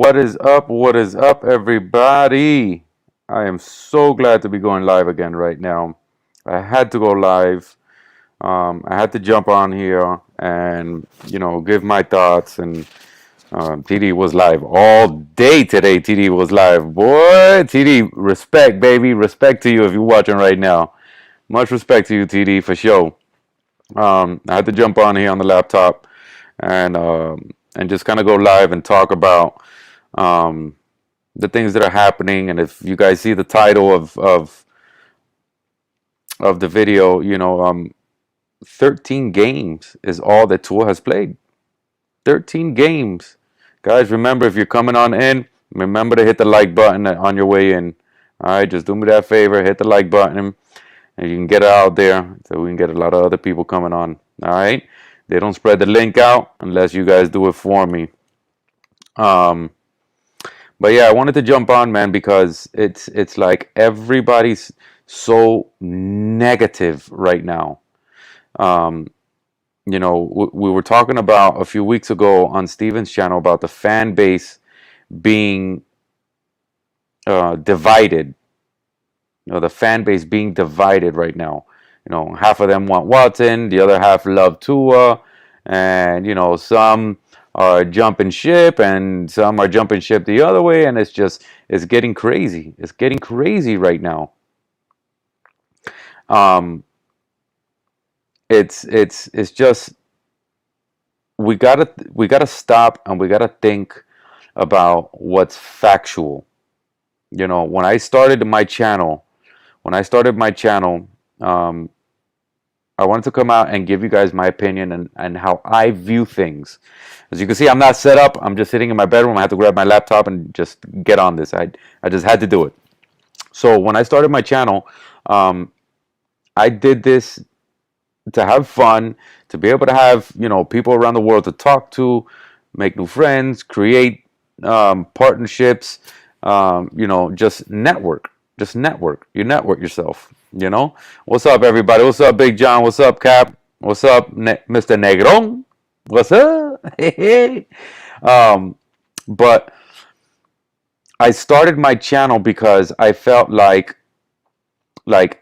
What is up? What is up, everybody? I am so glad to be going live again right now. I had to go live. I had to jump on here and give my thoughts. And TD was live all day today. TD was live, boy. TD, respect, baby, respect to you if you're watching right now. Much respect to you, TD, for sure. I had to jump on here on the laptop and just kind of go live and talk about um, the things that are happening. And if you guys see the title of the video, 13 games is all that Tua has played. 13 games, guys. Remember, if you're coming on in, remember to hit the like button on your way in. All right, just do me that favor, hit the like button, and you can get it out there so we can get a lot of other people coming on. All right, they don't spread the link out unless you guys do it for me. Um, But yeah, I wanted to jump on, man, because it's like everybody's so negative right now. Um, we were talking about a few weeks ago on Steven's channel about the fan base being divided. The fan base being divided right now. Half of them want Watson, the other half love Tua, and some are jumping ship and some are jumping ship the other way, and it's getting crazy. It's getting crazy right now. Um, it's just we gotta stop and we gotta think about what's factual. When I started my channel, when I started my channel, um, I wanted to come out and give you guys my opinion and how I view things. As you can see, I'm not set up. I'm just sitting in my bedroom. I had to grab my laptop and just get on this. I just had to do it. So when I started my channel, um, I did this to have fun, to be able to have people around the world to talk to, make new friends, create partnerships. Just network. You network yourself. What's up, everybody? What's up, Big John? What's up, Cap? What's up, Mr. Negron? What's up? um, but I started my channel because I felt like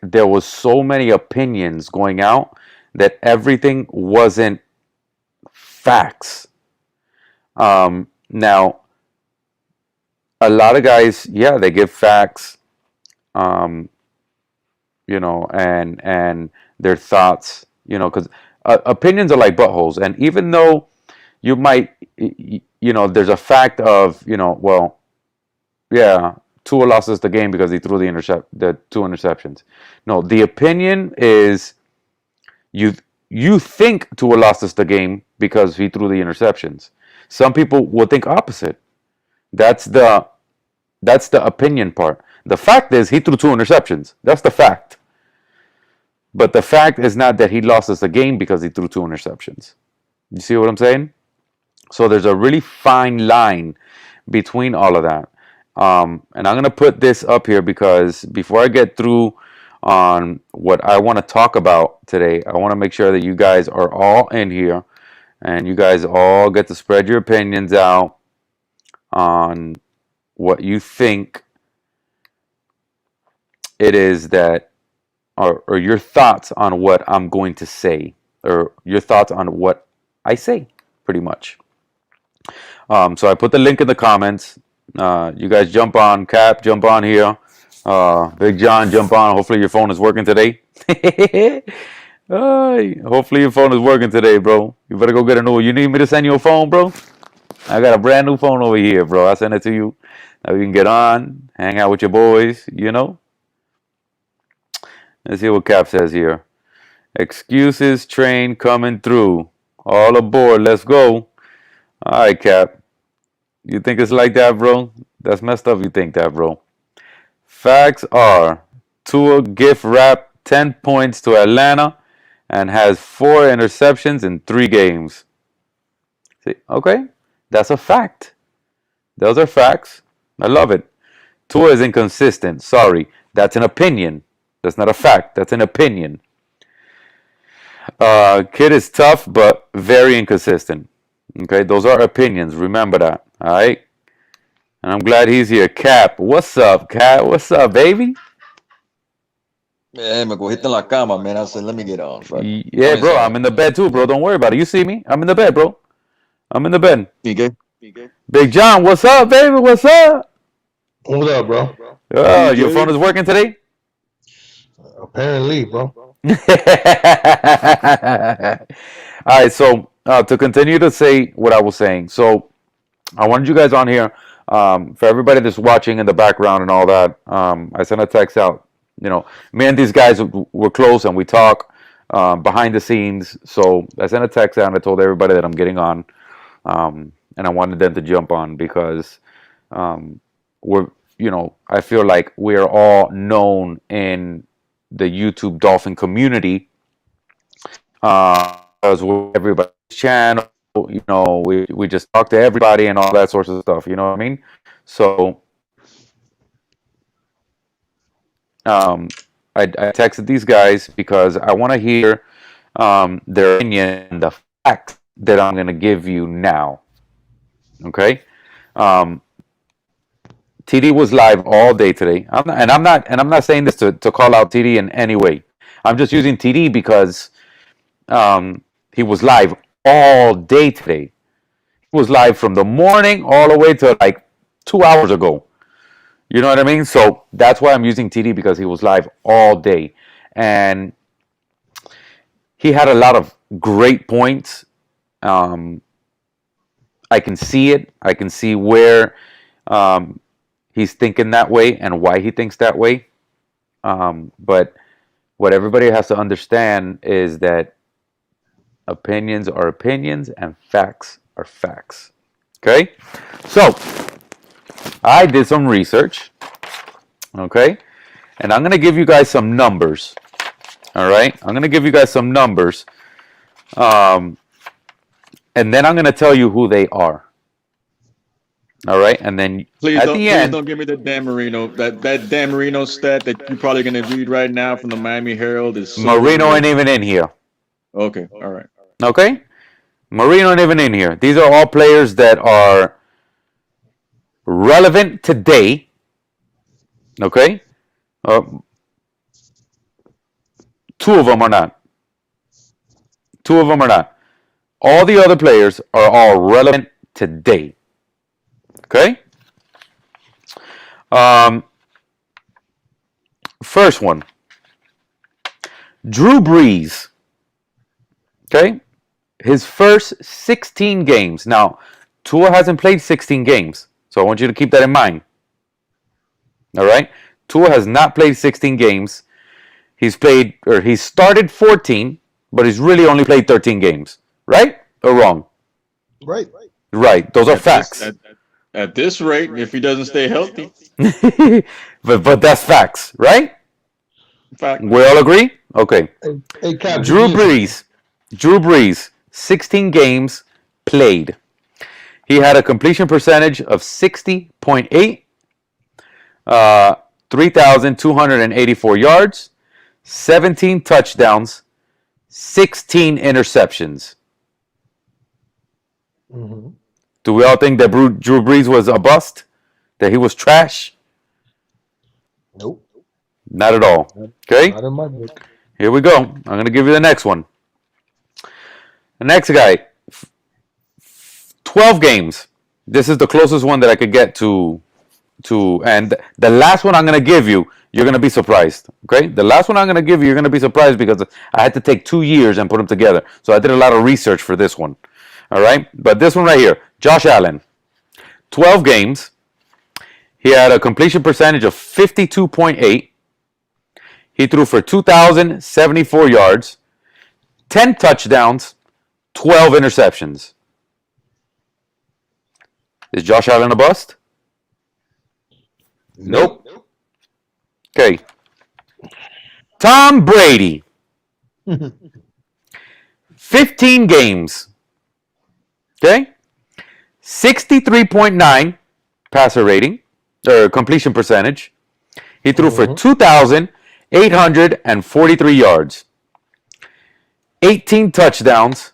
there was so many opinions going out that everything wasn't facts. Now, a lot of guys, yeah, they give facts, um, and their thoughts, because opinions are like buttholes. And even though you might, there's a fact of, well, yeah, Tua lost us the game because he threw the two interceptions. No, the opinion is you you think Tua lost us the game because he threw the interceptions. Some people will think opposite. That's the that's the opinion part. The fact is he threw two interceptions. That's the fact. But the fact is not that he lost us the game because he threw two interceptions. You see what I'm saying? So there's a really fine line between all of that. And I'm going to put this up here because before I get through on what I want to talk about today, I want to make sure that you guys are all in here and you guys all get to spread your opinions out on what you think it is that, or your thoughts on what I'm going to say, or your thoughts on what I say, pretty much. So I put the link in the comments. You guys jump on, Cap, jump on here. Big John, jump on. Hopefully your phone is working today. Hopefully your phone is working today, bro. You better go get a new one. You need me to send you a phone, bro? I got a brand new phone over here, bro. I'll send it to you. Now you can get on, hang out with your boys. Let's see what Cap says here. Excuses train coming through. All aboard. Let's go. All right, Cap. You think it's like that, bro? That's messed up. You think that, bro? Facts are Tua gift wrap 10 points to Atlanta and has 4 interceptions in 3 games. See, okay, that's a fact. Those are facts. I love it. Tua is inconsistent. Sorry, that's an opinion. That's not a fact. That's an opinion. Kid is tough, but very inconsistent. Okay, those are opinions. Remember that. All right. And I'm glad he's here. Cap, what's up, Cap? What's up, baby? Me cogiste en la cama, man. I said, let me get on. Fuck. Yeah, I'm bro, I'm inside. in the bed too, bro. Don't worry about it. You see me? I'm in the bed, bro. I'm in the bed. ¿Y qué? Big John, what's up, baby? What's up? What up, bro? Oh, your phone DJ? is working today? Apparently, bro. All right, so to continue to say what I was saying, so I wanted you guys on here. For everybody that's watching in the background and all that, I sent a text out. You know, me and these guys were close and we talk behind the scenes. So I sent a text out and I told everybody that I'm getting on, and I wanted them to jump on because we're, you know, I feel like we're all known in the YouTube Dolphin community because we're everybody's channel. You know, we just talk to everybody and all that sorts of stuff. You know what I mean? So um, I texted these guys because I want to hear their opinion and the facts that I'm going to give you now. Okay. Um, TD was live all day today. I'm not saying this to call out TD in any way. I'm just using TD because he was live all day today. He was live from the morning all the way to like 2 hours ago. You know what I mean? So that's why I'm using TD because he was live all day. And he had a lot of great points. Um, I can see it. I can see where um, he's thinking that way and why he thinks that way. But what everybody has to understand is that opinions are opinions and facts are facts. Okay? So, I did some research. Okay? And I'm going to give you guys some numbers. All right? I'm going to give you guys some numbers. Um, and then I'm going to tell you who they are. All right? And then at the Please end, don't give me the Dan Marino. That Dan Marino stat that you're probably gonna read right now from the Miami Herald is so Marino ain't ridiculous. even in here. Okay, all right. Okay? Marino ain't even in here. These are all players that are relevant today. Okay? Uh, two of them are not. Two of them are not. All the other players are all relevant today. Okay? Um, First one, Drew Brees. Okay? His first 16 games. Now, Tua hasn't played 16 games. So I want you to keep that in mind. All right? Tua has not played 16 games. He's started 14, but he's really only played 13 games. Right or wrong? Right. Right. Those are At this facts. at this rate, if he doesn't stay healthy, but that's facts, right? fact. We all agree? Okay. Hey, Cap, Drew Brees. Drew Brees, 16 games played. He had a completion percentage of 60.8, 3,284 yards, 17 touchdowns, 16 interceptions. Mm-hmm. Do we all think that Drew Brees was a bust? That he was trash? Nope. Not at all. Okay? Not in my book. Here we go. I'm going to give you the next one. The next guy, 12 games. This is the closest one that I could get to and the last one I'm going to give you, you're going to be surprised. Okay? The last one I'm going to give you, you're going to be surprised because I had to take 2 years and put them together. So I did a lot of research for this one. All right? But this one right here, Josh Allen, 12 games. He had a completion percentage of 52.8. He threw for 2,074 yards, 10 touchdowns, 12 interceptions. Is Josh Allen a bust? Nope. Okay. Tom Brady, 15 games. Okay? 63.9 passer rating, or completion percentage. He threw for 2,843 yards, 18 touchdowns,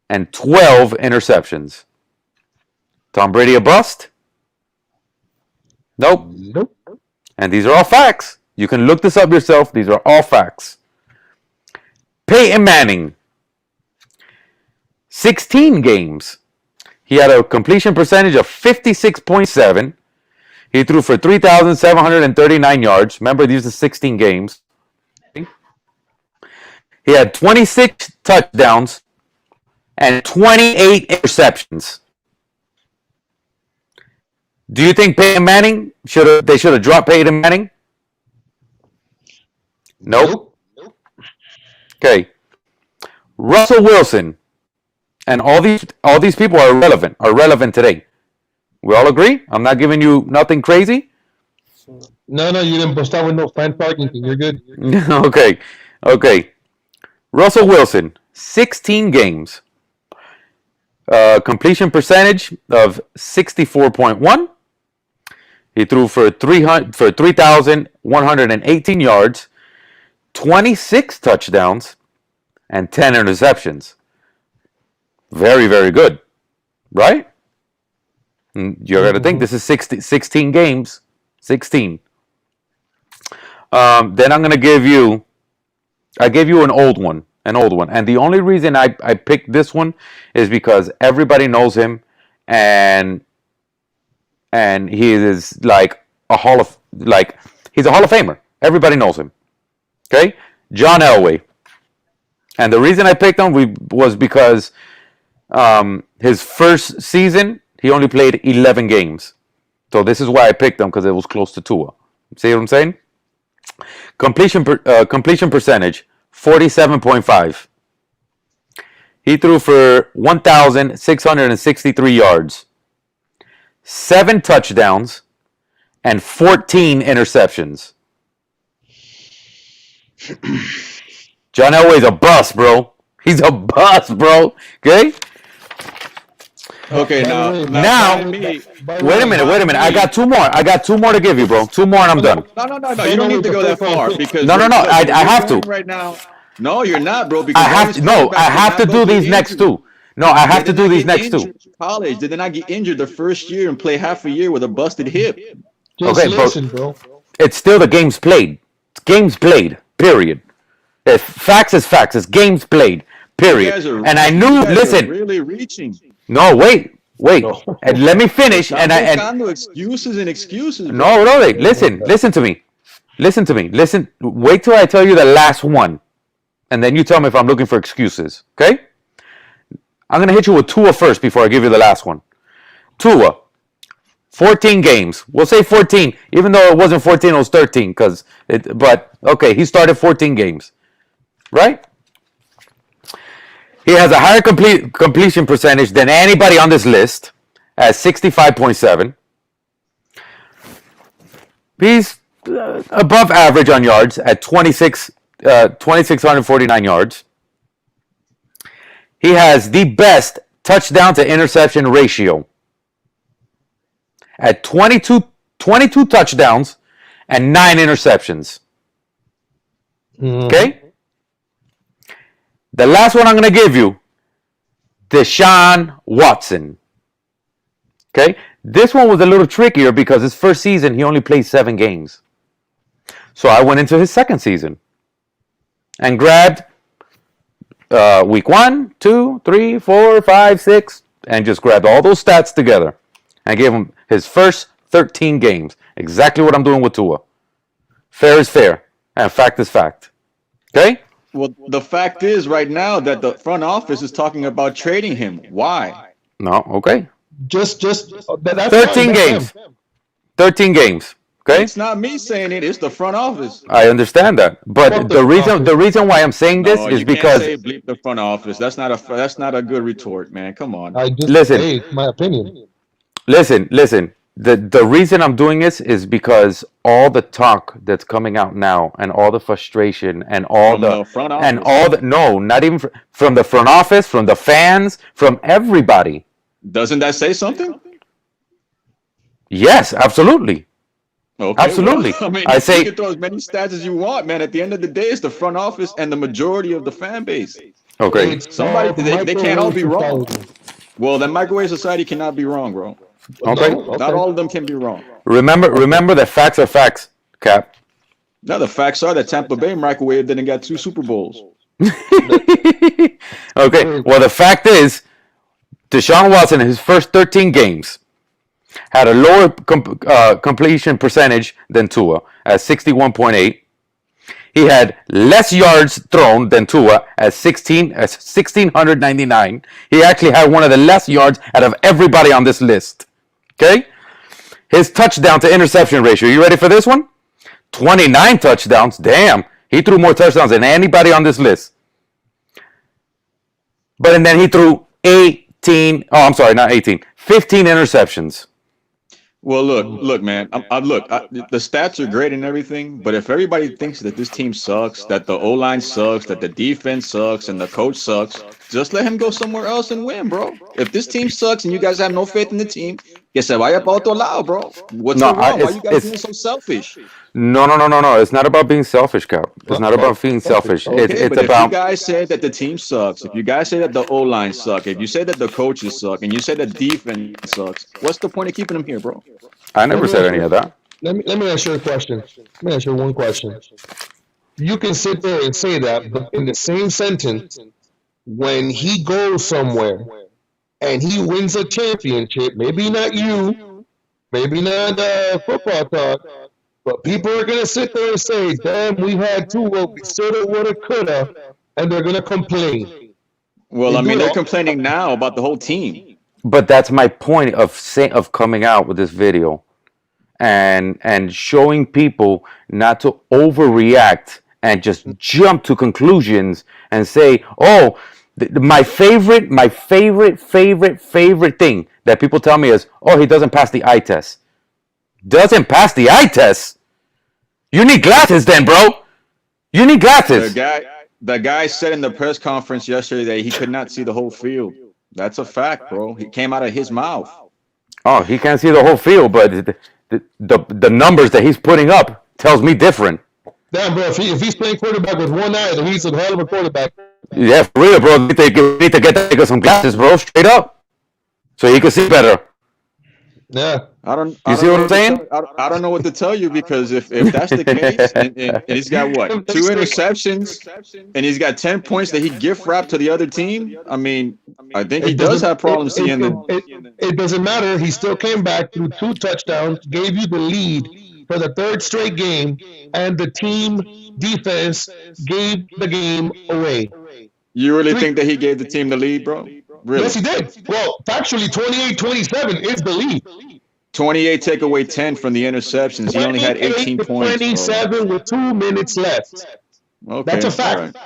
and 12 interceptions. Tom Brady a bust? Nope. Nope. And these are all facts. You can look this up yourself. These are all facts. Peyton Manning, 16 games. He had a completion percentage of 56.7. He threw for 3,739 yards. Remember, these are 16 games. He had 26 touchdowns and 28 interceptions. Do you think Peyton Manning should have dropped Peyton Manning? Nope. Okay. Russell Wilson, and all these people are relevant today. We all agree? I'm not giving you nothing crazy. No, you didn't bust out with no fan parking. You're good. Okay. Russell Wilson, 16 games. Completion percentage of 64.1. He threw for 3,118 yards, 26 touchdowns, and 10 interceptions. Very, very good. Right? You're going to think this is 16 games. 16. Then I'm going to give you... I gave you an old one. And the only reason I picked this one is because everybody knows him, and he is like he's a Hall of Famer. Everybody knows him. Okay? John Elway. And the reason I picked him was because his first season, he only played 11 games. So this is why I picked him, because it was close to Tua. See what I'm saying? Completion percentage, 47.5. He threw for 1,663 yards, 7 touchdowns, and 14 interceptions. John Elway's a bust, bro. He's a bust, bro. Okay? Okay, now, wait a minute. I got two more. To give you, bro. 2 more and I'm done. No. You don't need to go that far because No. I have to. Right now. No, you're not, bro. Because I have to do these next two. No, I have to do these next two. College, did they not get injured the first year and play half a year with a busted hip? Just listen, bro. It's still the games played. It's games played. Period. If facts is facts. It's games played. Period. And I knew. Listen. Really reaching. No, wait. No. And let me finish. Excuses. No, wait. Listen to me. Listen. Wait till I tell you the last one, and then you tell me if I'm looking for excuses. Okay? I'm gonna hit you with Tua first before I give you the last one. Tua, 14 games. We'll say 14, even though it wasn't 14, it was 13. But okay, he started 14 games, right? He has a higher completion percentage than anybody on this list at 65.7. He's above average on yards at 2,649 yards. He has the best touchdown to interception ratio at 22 touchdowns and 9 interceptions. Okay? The last one I'm going to give you, Deshaun Watson. Okay? This one was a little trickier because his first season, he only played 7 games. So I went into his second season and grabbed week 1, 2, 3, 4, 5, 6, and just grabbed all those stats together and gave him his first 13 games. Exactly what I'm doing with Tua. Fair is fair, and fact is fact. Okay? Well, the fact is right now that the front office is talking about trading him. Why? No, okay. Just that's 13 games. 13 games. Okay? It's not me saying it, it's the front office. I understand that. But the reason why I'm saying this is because can't say bleep the front office. That's not a good retort, man. Come on. Listen, my opinion. Listen. The reason I'm doing this is because all the talk that's coming out now, and all the frustration, and all the front office. and all the not even from the front office, from the fans, from everybody. Doesn't that say something? Yes, absolutely. Okay, absolutely. Well, I mean, I say you can throw as many stats as you want, man. At the end of the day, it's the front office and the majority of the fan base. Okay. Somebody they can't all be wrong. Well, the microwave society cannot be wrong, bro. Okay. No, Not all of them can be wrong. Remember that facts are facts, Cap. Now the facts are that Tampa Bay microwaved and got 2 Super Bowls. Okay. Well, the fact is, Deshaun Watson in his first 13 games had a lower completion percentage than Tua at 61.8. He had less yards thrown than Tua at 1,699. He actually had one of the less yards out of everybody on this list. Okay? His touchdown to interception ratio. You ready for this one? 29 touchdowns. Damn. He threw more touchdowns than anybody on this list. But and then he threw 15 interceptions. Well, look, man. The stats are great and everything, but if everybody thinks that this team sucks, that the O-line sucks, that the defense sucks, and the coach sucks, just let him go somewhere else and win, bro. If this team sucks and you guys have no faith in the team, que se vaya pa otro lado, bro. What's wrong? Why you guys being so selfish? No. It's not about being selfish, Cap. It's not about being selfish. Okay, It's but about. if you guys say that the team sucks, if you guys say that the O-line sucks, if you say that the coaches suck, and you say that defense sucks, what's the point of keeping them here, bro? I never said any of that. Let me ask you a question. Let me ask you one question. You can sit there and say that, but in the same sentence, when he goes somewhere and he wins a championship, maybe not you, maybe not football talk, but people are going to sit there and say, damn, we had two, what we shoulda, woulda, coulda, and they're going to complain. Well, I mean, they're complaining now about the whole team. But that's my point of coming out with this video and showing people not to overreact and just jump to conclusions and say, oh, my favorite thing that people tell me is, oh, he doesn't pass the eye test. Doesn't pass the eye test? You need glasses then, bro. You need glasses. The guy said in the press conference yesterday that he could not see the whole field. That's a fact, bro. He came out of his mouth. Oh, he can't see the whole field, but the numbers that he's putting up tells me different. Damn, bro, if he's playing quarterback with one eye, then he's a hell of a quarterback. Yeah, for real, bro. We need to get that nigga some glasses, bro, straight up, so he can see better. Yeah. I don't see what I'm saying? I don't know what to tell you, because if that's the case, and he's got what, 2 interceptions, and he's got 10 points that he gift wrapped to the other team. I mean, I think he does have problems seeing it doesn't matter. He still came back through 2 touchdowns, gave you the lead for the 3rd straight game, and the team defense gave the game away. You really think that he gave the team the lead, bro? Really? Yes, he did. Well, factually, 28-27 is the lead. 28 take away 10 from the interceptions. He only had 18 points. 27 with 2 minutes left. Okay, that's a fact. Right.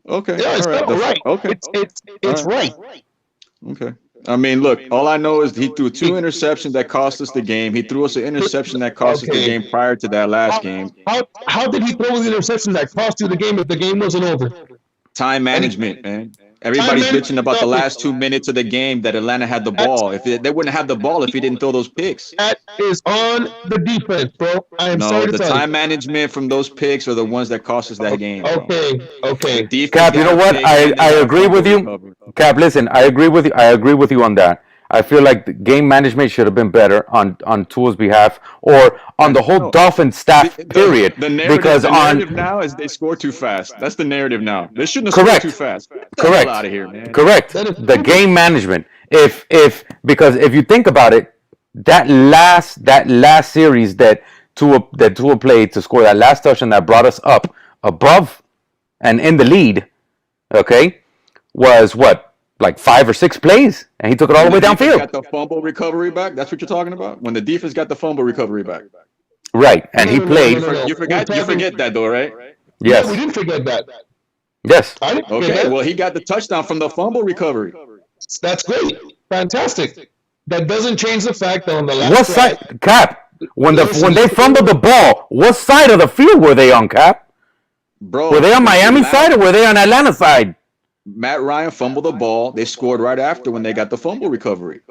Okay, yeah, it's right. Okay, it's right. Okay. I mean, look, all I know is he threw 2 interceptions that cost us the game. He threw us an interception that cost us the game prior to that last game. How did he throw the interception that cost you the game if the game wasn't over? Time management, man. Everybody's bitching about the last 2 minutes of the game that Atlanta had the ball. If they wouldn't have the ball if he didn't throw those picks. That is on the defense, bro. I am sorry to tell you. The time management from those picks are the ones that cost us that game. Okay. Cap, you know what? I agree with you. Cap, listen, I agree with you. I agree with you on that. I feel like the game management should have been better on Tua's behalf, or on the whole Dolphin staff, period. The narrative now is they score too fast. That's the narrative now. They shouldn't have scored too fast. Correct. Out of here, man. Correct. The game management. Because if you think about it, that last series that Tua played to score that last touchdown that brought us up above and in the lead, okay, was what? Like 5 or 6 plays, and he took it all the way downfield. Got the fumble recovery back. That's what you're talking about. When the defense got the fumble recovery back. Right, and he played. You forget that though, right? Yes, we didn't forget that. Yes. Okay. Well, he got the touchdown from the fumble recovery. That's great, fantastic. That doesn't change the fact that on the last. What side, Cap? When they fumbled the ball, what side of the field were they on, Cap? Bro, were they on Miami side or were they on Atlanta side? Matt Ryan fumbled the ball. They scored right after when they got the fumble recovery.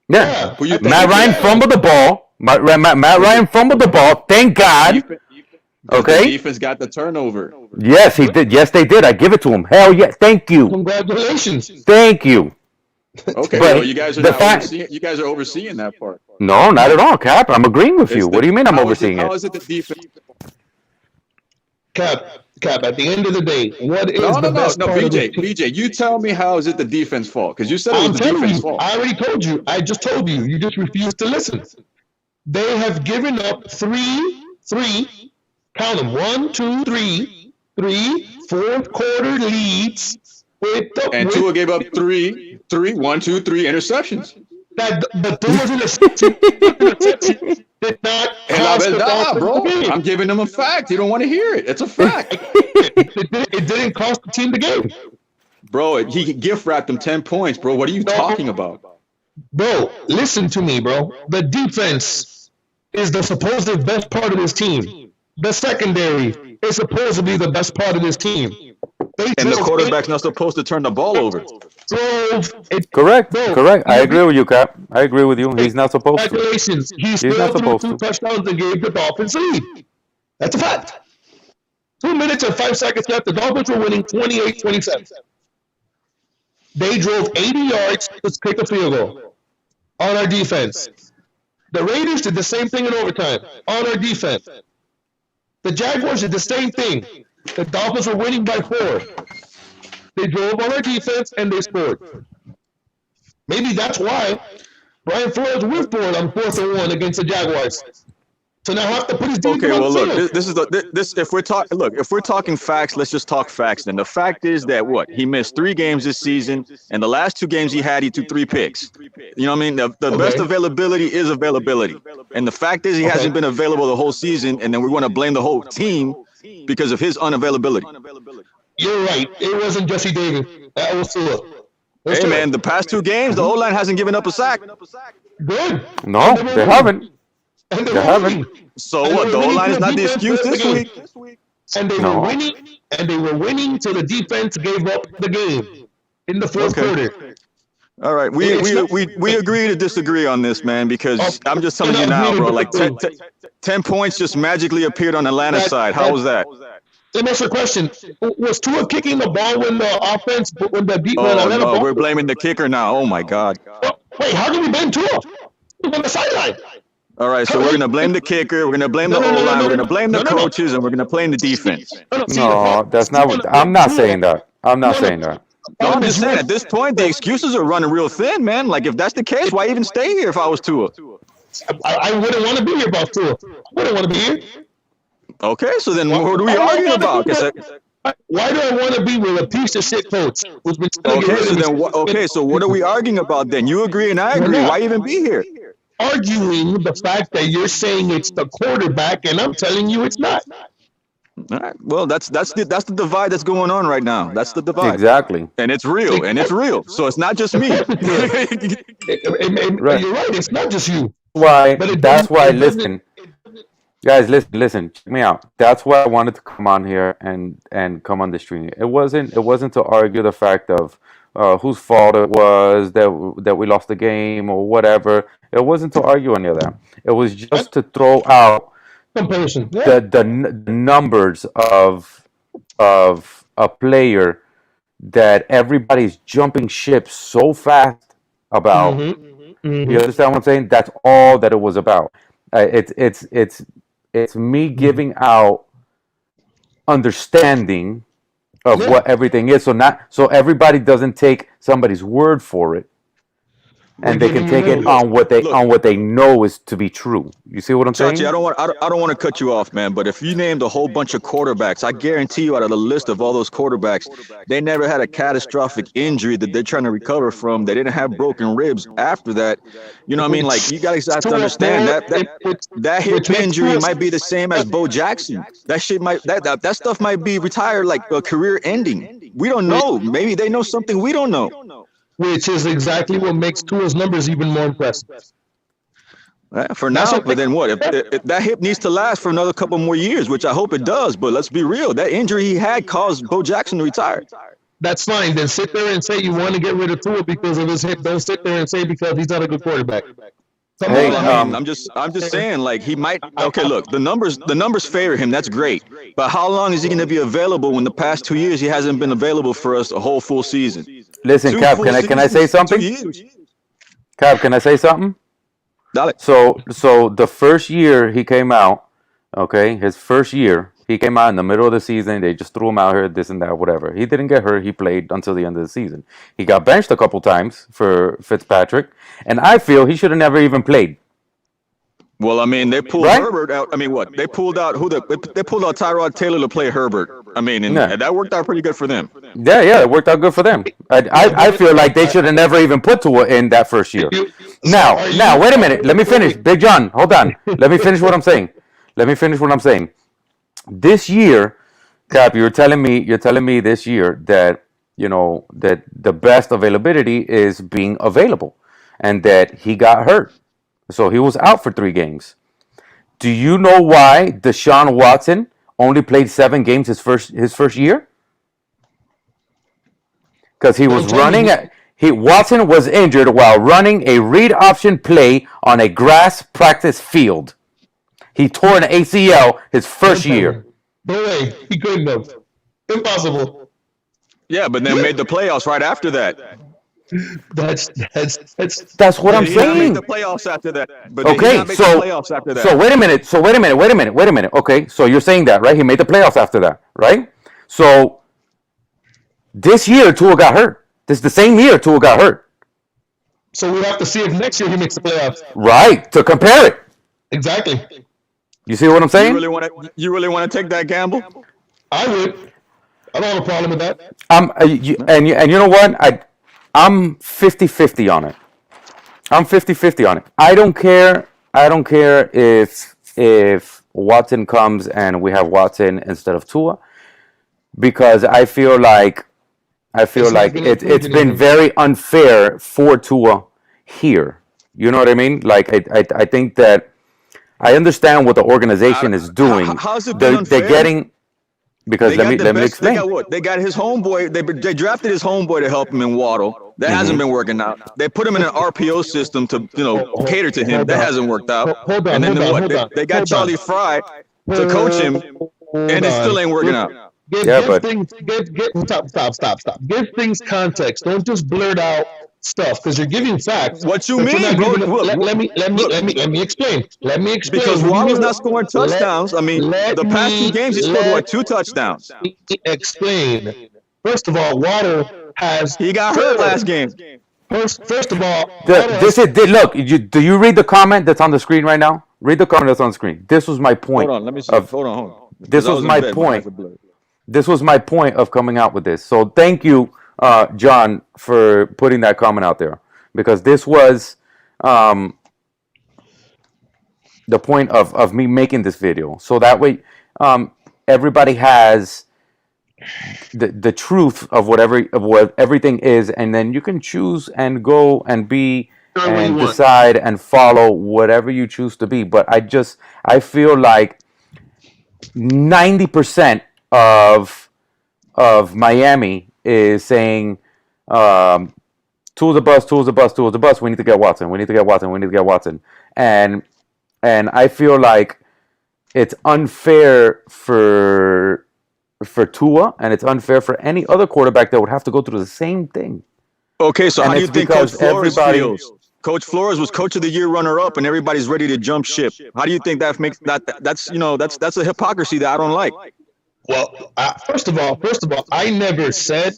Yeah. Matt Ryan fumbled the ball. Matt Ryan fumbled the ball. Thank God. Okay. The defense got the turnover. Yes, he did. Yes, they did. I give it to him. Hell yeah. Thank you. Congratulations. Thank you. Okay, so But you guys are the not fact, overseeing. You guys are overseeing that part. no, not at all, Cap. I'm agreeing with you. It's What the do you mean I'm how is it? overseeing How it? is it the defense? Cap. At the end of the day, what is No, the no, no, best no. part of this BJ, team? BJ, you tell me how is it the defense fault? Because you said it was I'm the telling defense you. fault. I already told you. I just told you. You just refused to listen. They have given up three, count them, one, two, three fourth quarter leads And with Tua gave up one, two, three interceptions. that, but there was an exception. Did not And la cost the verdad, Dolphins the bro. game. I'm giving them a fact. You don't want to hear it. It's a fact. It didn't cost the team the game. Bro, he gift wrapped them 10 points, bro. What are you talking No, about? bro, listen to me, bro. The defense is the supposed best part of this team. The secondary is supposed to be the best part of this team. They And the drove quarterback's not supposed to turn the ball over. Correct, Bro, correct. I agree with you, Cap. I agree with you. He's not supposed to. congratulations. He He's not still threw supposed two to. touchdowns and gave the Dolphins the lead. That's a fact. 2 minutes and 5 seconds left. The Dolphins were winning 28-27. They drove 80 yards to take a field goal on our defense. The Raiders did the same thing in overtime on our defense. The Jaguars did the same thing. The Dolphins were winning by 4. They drove on our defense and they scored. Maybe that's why Brian Flores went for it on 4th and 1 against the Jaguars. So now have to put his defense Okay, on well, the look, field. this is this. If we're talking, look, if we're talking facts, let's just talk facts. Then the fact is that what he missed 3 games this season, and the last 2 games he had, he threw 3 picks. You know what I mean? The best availability is availability, and the fact is he hasn't been available the whole season, and then we want to blame the whole team because of his unavailability. You're right. It wasn't Jesse Davis. That was Tua. Hey, man, the past 2 games, the O-line hasn't given up a sack. Good. No, they haven't. And They haven't. So what? The O-line is not the excuse this week. And they No. were winning. And they were winning till the defense gave up the game in the fourth quarter. All right, we agree to disagree on this, man, because I'm just telling you now, bro. Like 10 points just magically appeared on Atlanta's side. How was that? Let me ask you a question. Was Tua kicking the ball when the offense, when the defense? Oh no, we're blaming the kicker now. Oh my God. Wait, how can we blame Tua? He's on the sideline. All right, so we're gonna blame the kicker, we're gonna blame the O-line, we're gonna blame the coaches, and we're gonna blame the defense. No, that's not what. I'm not saying that. I'm not saying that. No, I'm just saying at this point the excuses are running real thin, man. Like if that's the case, why even stay here if I was Tua? I wouldn't want to be here about Tua. I wouldn't want to be here. Okay, so then what are we arguing about? Why do I want to be with a piece of shit coach who's been so what are we arguing about then? You agree and I agree. Why even be here? Arguing the fact that you're saying it's the quarterback and I'm telling you it's not. All right. Well, that's the divide that's going on right now. That's the divide. Exactly. And it's real. So it's not just me. Right. You're right. It's not just you. That's why. Listen, guys, listen. Check me out. That's why I wanted to come on here and come on the stream. It wasn't to argue the fact of whose fault it was that we lost the game or whatever. It wasn't to argue any of that. It was just to throw out comparison. The numbers of a player that everybody's jumping ship so fast about. You understand what I'm saying? That's all that it was about. It's me giving out understanding of what everything is, so everybody doesn't take somebody's word for it, and they can take it on what they know is to be true. You see what I'm saying? Chachi, I don't want to cut you off, man, but if you named a whole bunch of quarterbacks, I guarantee you out of the list of all those quarterbacks, they never had a catastrophic injury that they're trying to recover from. They didn't have broken ribs after that. You know what I mean? Like, you guys have to understand that hip injury might be the same as Bo Jackson. That shit that stuff might be retired, like a career ending. We don't know. Maybe they know something we don't know. Which is exactly what makes Tua's numbers even more impressive. For now, but then what? If that hip needs to last for another couple more years, which I hope it does, but let's be real. That injury he had caused Bo Jackson to retire. That's fine. Then sit there and say you want to get rid of Tua because of his hip. Don't sit there and say because he's not a good quarterback. Hey, I'm just saying, like, he might. Okay, look, the numbers favor him. That's great. But how long is he going to be available when the past 2 years he hasn't been available for us a whole full season? Listen, Two Cap, full can I say seasons, two something? years. Cap, can I say something? Dale. So the first year he came out, okay, his first year he came out in the middle of the season. They just threw him out here, this and that, whatever. He didn't get hurt. He played until the end of the season. He got benched a couple times for Fitzpatrick, and I feel he should have never even played. Well, I mean, they pulled Right? Herbert out. I mean, what? They pulled out they pulled out Tyrod Taylor to play Herbert. I mean, and Yeah. that worked out pretty good for them. Yeah, it worked out good for them. I feel like they should have never even put Tua in that first year. Now, wait a minute. Let me finish. Big John, hold on. Let me finish what I'm saying. This year, Cap, you're telling me this year that that the best availability is being available, and that he got hurt, so he was out for 3 games. Do you know why Deshaun Watson only played 7 games his first year? Because he was running. Watson was injured while running a read option play on a grass practice field. He tore an ACL his first year. No way. He couldn't have. Impossible. Yeah, but then made the playoffs right after that. That's That's what I'm He did not make saying. the playoffs after that. But Okay, he did not make so the playoffs after that. so wait a minute. Okay, so you're saying that, right? He made the playoffs after that, right? So this year Tua got hurt. This is the same year Tua got hurt, so we have to see if next year he makes the playoffs. right? To compare it. Exactly. You see what I'm you saying? really want to take that gamble? I would. I don't have a problem with that. And you know what? I'm 50-50 on it. I'm 50-50 on it. I don't care if Watson comes and we have Watson instead of Tua, because I feel like it's been very unfair for Tua here. You know what I mean? Like I think that I understand what the organization is doing. How's it been They're unfair? getting, because let me explain. They got what? They got his homeboy. They drafted his homeboy to help him in Waddle. That hasn't been working out. They put him in an RPO system to cater to him. That hasn't worked out. Hold on, And then hold on. They got Charlie Fry to coach him, and it still ain't working out. Stop. Give things context. Don't just blurt out stuff because you're giving facts. What you but you're mean, not bro? giving- Look, let me explain. Because Waddle's not scoring touchdowns. I mean, the past 2 games he scored 2 touchdowns. Explain. First of all, Waddle has. He got hurt last game. First of all, Look. Do you read the comment that's on the screen right now? Read the comment that's on the screen. This was my point. Hold on, let me see. Hold on. This was my point. This was my point of coming out with this. So thank you, John, for putting that comment out there, because this was the point of me making this video. So that way, everybody has the truth of what everything is, and then you can choose and go and be and decide and follow whatever you choose to be. But I feel like 90% of Miami is saying Tua's a bust. We need to get Watson. And I feel like it's unfair for Tua, and it's unfair for any other quarterback that would have to go through the same thing. Okay, so And how do you it's think because Coach Flores everybody- feels? Coach Flores was Coach of the Year runner-up, and everybody's ready to jump ship. How do you think that makes that's a hypocrisy that I don't like? Well, first of all, I never said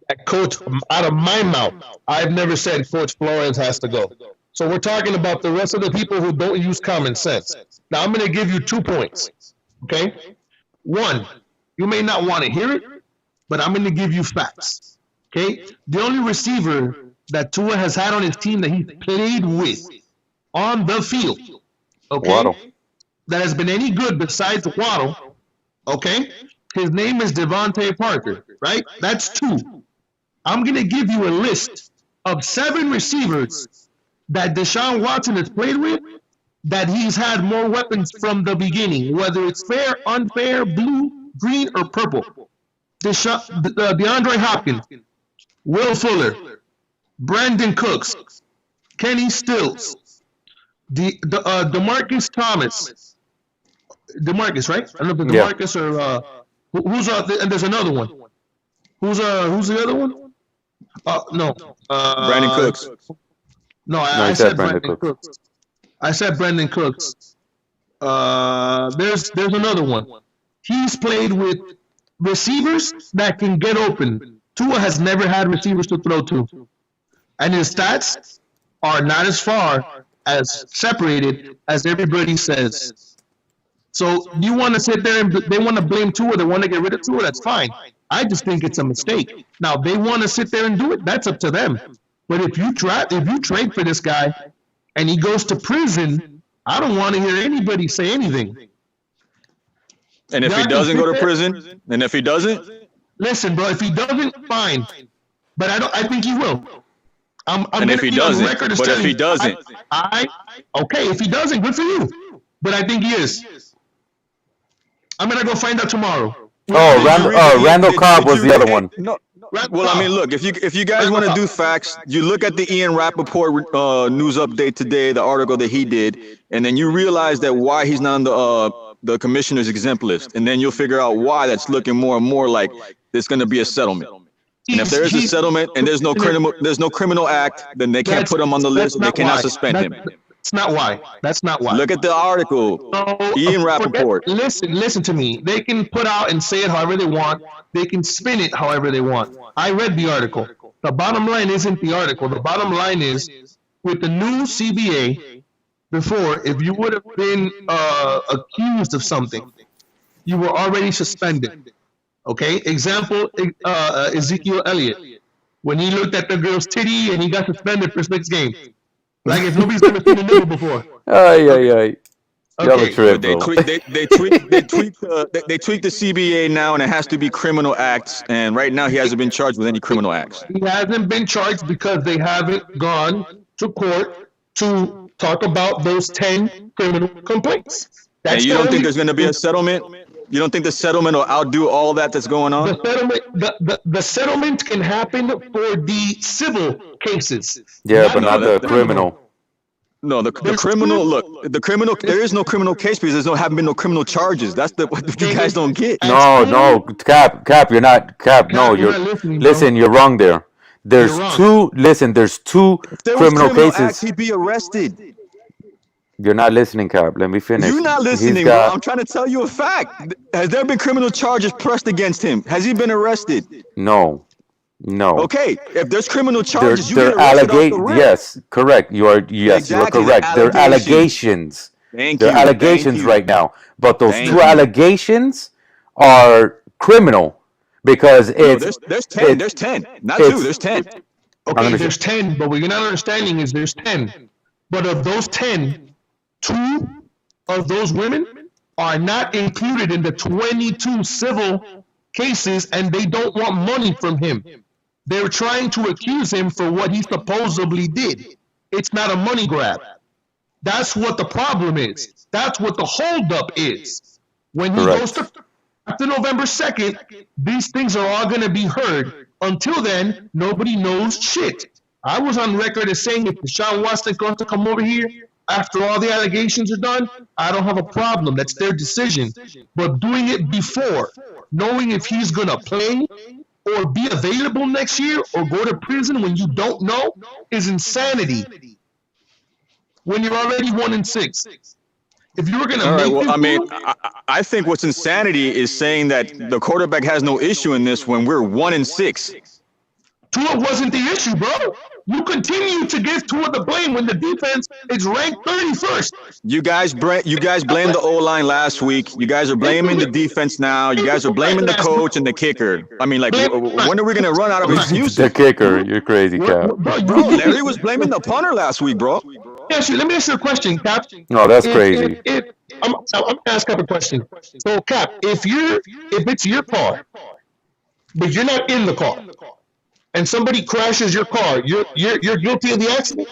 that Coach, out of my mouth, I've never said Coach Flores has to go. So we're talking about the rest of the people who don't use common sense. Now I'm going to give you 2 points. Okay, one, you may not want to hear it, but I'm going to give you facts. Okay, the only receiver that Tua has had on his team that he played with on the field, okay, Waddle. that has been any good besides Waddle, okay, his name is Devontae Parker, right? That's 2. I'm going to give you a list of 7 receivers that Deshaun Watson has played with that he's had more weapons from the beginning, whether it's fair, unfair, blue, green, or purple. DeAndre Hopkins, Will Fuller, Brandon Cooks, Kenny Stills, DeMarcus Thomas, DeMarcus, right? I don't know if Yeah. DeMarcus or who's and there's another one. Who's the other one? No. Brandon Cooks. No, No, I he said said Brandon Brandon Cooks. Cooks. I said Brandon Cooks. There's another one. He's played with receivers that can get open. Tua has never had receivers to throw to, and his stats are not as far as separated as everybody says. So you want to sit there and they want to blame Tua, they want to get rid of Tua, that's fine. I just think it's a mistake. Now they want to sit there and do it, that's up to them. But if you trade for this guy and he goes to prison, I don't want to hear anybody say anything. And if he doesn't go to prison, and if he doesn't, listen, bro, if he doesn't, fine. But I think he will. And if he doesn't, but if he doesn't, okay, if he doesn't, good for you. But I think he is. I'm gonna go find out tomorrow. Randall Cobb was the other one. No. Well, I mean, look, if you guys want to do facts, you look at the Ian Rappaport news update today, the article that he did, and then you realize that why he's not on the commissioner's exempt list, and then you'll figure out why that's looking more and more like there's going to be a settlement. And if there is a settlement and there's no criminal act, then they can't put him on the list and they cannot suspend him. That's not why. That's not why. Look at the article. Ian Rappaport. Listen to me. They can put out and say it however they want. They can spin it however they want. I read the article. The bottom line isn't the article. The bottom line is, with the new CBA, before, if you would have been accused of something, you were already suspended. Okay? Example, Ezekiel Elliott. When he looked at the girl's titty and he got suspended for 6 games. Like if nobody's ever seen a nigga before. Okay. They tweak the CBA now, and it has to be criminal acts. And right now, he hasn't been charged with any criminal acts. He hasn't been charged because they haven't gone to court to talk about those 10 criminal complaints. And you don't think there's going to be a settlement? You don't think the settlement will outdo all that's going on? The settlement can happen for the civil cases. Yeah, but not the criminal. No, the criminal. Look, the criminal. There is no criminal case because haven't been no criminal charges. That's what you guys don't get. No, Cap, you're not Cap. No, listen, you're wrong there. There's two. Listen, there's two criminal cases. Acts, he'd be arrested. You're not listening, Cap. Let me finish. You're not listening, bro. I'm trying to tell you a fact. Has there been criminal charges pressed against him? Has he been arrested? No. Okay, if there's criminal charges, you get arrested off the rip. Yes, correct. You are correct. They're allegations. They're allegations right now. But those two allegations are criminal because it's there's 10. There's 10. Not 2, there's 10. Okay, there's 10, but what you're not understanding is there's 10. But of those 10, 2 of those women are not included in the 22 civil cases, and they don't want money from him. They're trying to accuse him for what he supposedly did. It's not a money grab. That's what the problem is. That's what the holdup is. When he goes to after November 2nd, these things are all going to be heard. Until then, nobody knows shit. I was on record as saying if Deshaun Watson wants to come over here after all the allegations are done, I don't have a problem. That's their decision. But doing it before, knowing if he's going to play or be available next year or go to prison when you don't know is insanity. When you're already 1-6. If you were going to I think what's insanity is saying that the quarterback has no issue in this when we're 1-6. Tua wasn't the issue, bro. You continue to give Tua the blame when the defense is ranked 31st. You guys blamed the O-line last week. You guys are blaming the defense now. You guys are blaming the coach and the kicker. I mean, like, when are we going to run out of excuses? The kicker. You're crazy, Cap. Bro, Larry was blaming the punter last week, bro. Let me ask you a question, Cap. No, that's crazy. I'm going to ask Cap a question. So, Cap, if it's your car, but you're not in the car, and somebody crashes your car, you're guilty of the accident?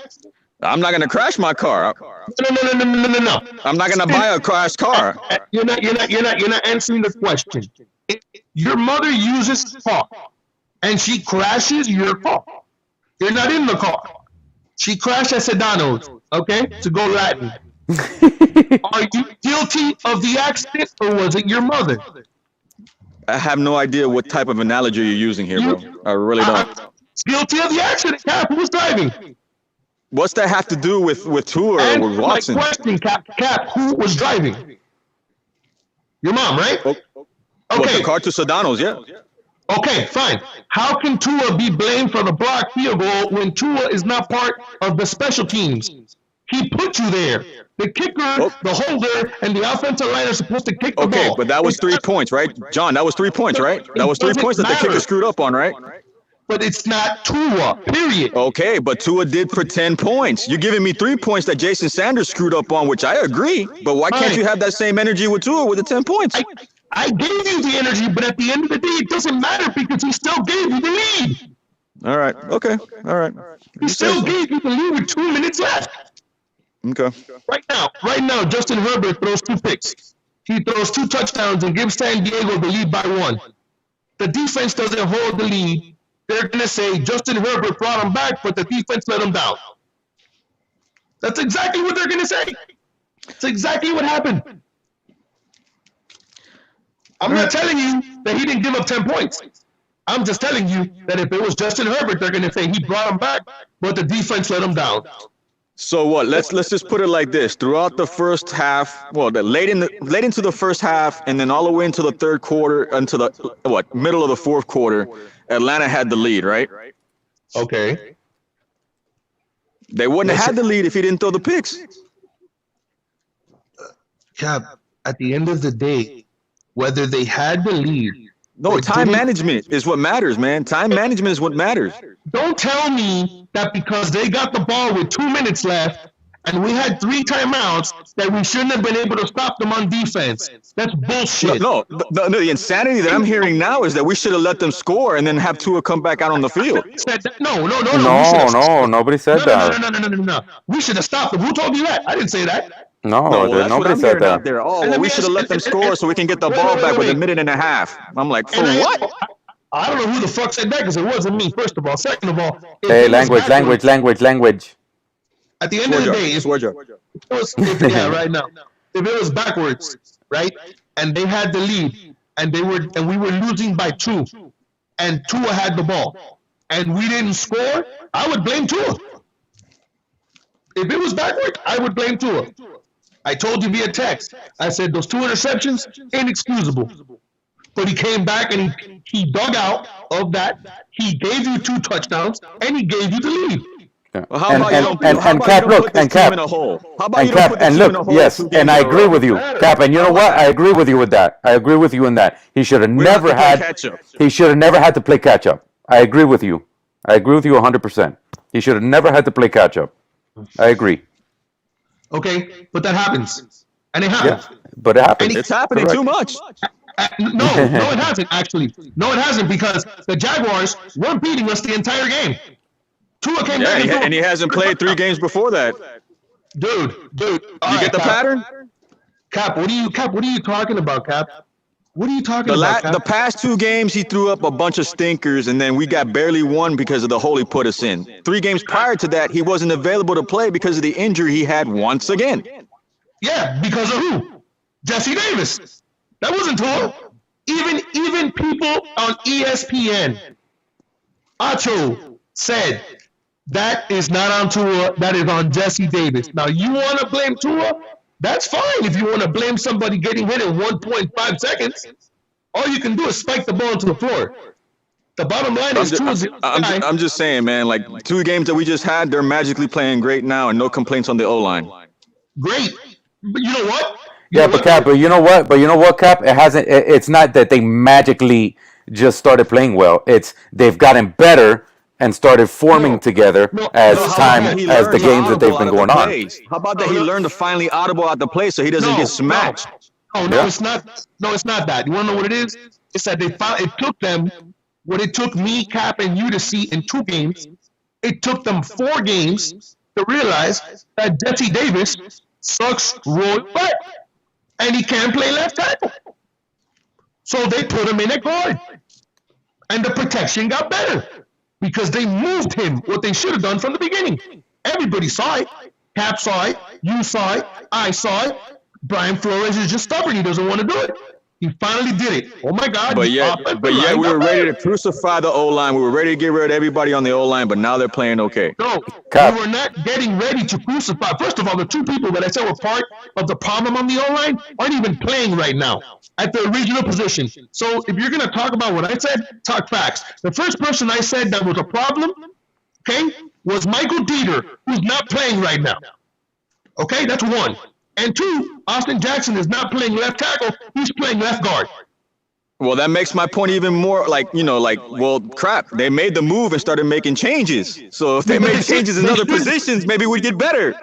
I'm not gonna crash my car. No. I'm not gonna buy a crashed car. You're not answering the question. Your mother uses the car, and she crashes your car. You're not in the car. She crashed at Sedano's, okay, to go Latin. Are you guilty of the accident, or was it your mother? I have no idea what type of analogy you're using here, bro. I really don't. Guilty of the accident, Cap. Who was driving? What's that have to do with Tua or And with my Watson? question, Cap, who was driving? Your mom, right? Well, Okay. the car to Sedano's, yeah. Okay, fine. How can Tua be blamed for the blocked field goal when Tua is not part of the special teams? He put you there. The kicker, the holder, and the offensive line are supposed to kick the ball. Okay, but that was 3 points, right? John, that was 3 points, right? That was 3 points that the kicker screwed up on, right? But it's not Tua, period. Okay, but Tua did for 10 points. You're giving me 3 points that Jason Sanders screwed up on, which I agree. But why can't you have that same energy with Tua with the 10 points? I gave you the energy, but at the end of the day, it doesn't matter because he still gave you the lead. All right. Okay. All right. He still gave you the lead with 2 minutes left. Okay. Right now, Justin Herbert throws 2 picks. He throws 2 touchdowns and gives San Diego the lead by 1. The defense doesn't hold the lead. They're going to say Justin Herbert brought him back, but the defense let him down. That's exactly what they're going to say. It's exactly what happened. I'm not telling you that he didn't give up 10 points. I'm just telling you that if it was Justin Herbert, they're going to say he brought him back, but the defense let him down. So what? Let's just put it like this. Throughout the first half, late into the first half, and then all the way into the third quarter, until the middle of the fourth quarter, Atlanta had the lead, right? Okay. They wouldn't have had the lead if he didn't throw the picks. Cap, at the end of the day, whether they had the lead. No, time management is what matters, man. Time management is what matters. Don't tell me that because they got the ball with 2 minutes left and we had 3 timeouts that we shouldn't have been able to stop them on defense. That's bullshit. No, the insanity that I'm hearing now is that we should have let them score and then have Tua come back out on the field. No. No, nobody said that. No. We should have stopped them. Who told you that? I didn't say that. No, that's nobody said that. There. Oh, we should have let them score so we can get the ball back with a minute and a half. I'm like, for what? I don't know who the fuck said that because it wasn't me, first of all. Second of all, hey, language. At the end of the day, yeah, right now. If it was backwards, right, and they had the lead, and we were losing by 2, and Tua had the ball, and we didn't score, I would blame Tua. If it was backward, I would blame Tua. I told you via text. I said those 2 interceptions, inexcusable. But he came back and he dug out of that. He gave you 2 touchdowns and he gave you the lead. Yeah. Well, how about you don't put this team in a hole? How about you don't put this team in a hole? Yes, and I agree with you, Cap. And you know what? I agree with you with that. I agree with you in that. He should have never had. He should have never had to play catch up. I agree with you. I agree with you 100%. He should have never had to play catch up. I agree. Okay, but that happens, and it happens. Yeah, but it happens. It's happening too much. No, it hasn't actually. No, it hasn't because the Jaguars weren't beating us the entire game. Tua came back and he hasn't played 3 games before that. Dude. You get the pattern? Cap, what are you talking about, Cap? What are you talking about, Cap? The past 2 games, he threw up a bunch of stinkers, and then we got barely won because of the hole he put us in. 3 games prior to that, he wasn't available to play because of the injury he had once again. Yeah, because of who? Jesse Davis. That wasn't Tua. Even people on ESPN, Acho said that is not on Tua, that is on Jesse Davis. Now, you want to blame Tua? That's fine if you want to blame somebody getting hit in 1.5 seconds. All you can do is spike the ball into the floor. The bottom line is I'm just saying, man, like 2 games that we just had, they're magically playing great now and no complaints on the O-line. Great. But you know what? Cap, but you know what, Cap? It's not that they magically just started playing well. It's they've gotten better and started forming together as the games that they've been going on. How about that he learned to finally audible out the play so he doesn't get smashed? It's not. No, it's not that. You want to know what it is? It's that it took them what it took me, Cap, and you to see in 2 games. It took them 4 games to realize that Jesse Davis sucks roll butt, and he can't play left tackle. So they put him in at guard, and the protection got better. Because they moved him, what they should have done from the beginning. Everybody saw it. Cap saw it. You saw it. I saw it. Brian Flores is just stubborn. He doesn't want to do it. He finally did it. Oh my God! But The yet, offensive but yet line we got were ready to better. crucify the O line. We were ready to get rid of everybody on the O line, but now they're playing okay. No, we Cap. were not getting ready to crucify. First of all, the two people that I said were part of the problem on the O line aren't even playing right now at the original position. So if you're going to talk about what I said, talk facts. The first person I said that was a problem, okay, was Michael Dieter, who's not playing right now. Okay, that's one. And two, Austin Jackson is not playing left tackle, he's playing left guard. Well, that makes my point even more well, crap. They made the move and started making changes. So if they But made changes in they other shouldn't. positions, maybe we'd get better.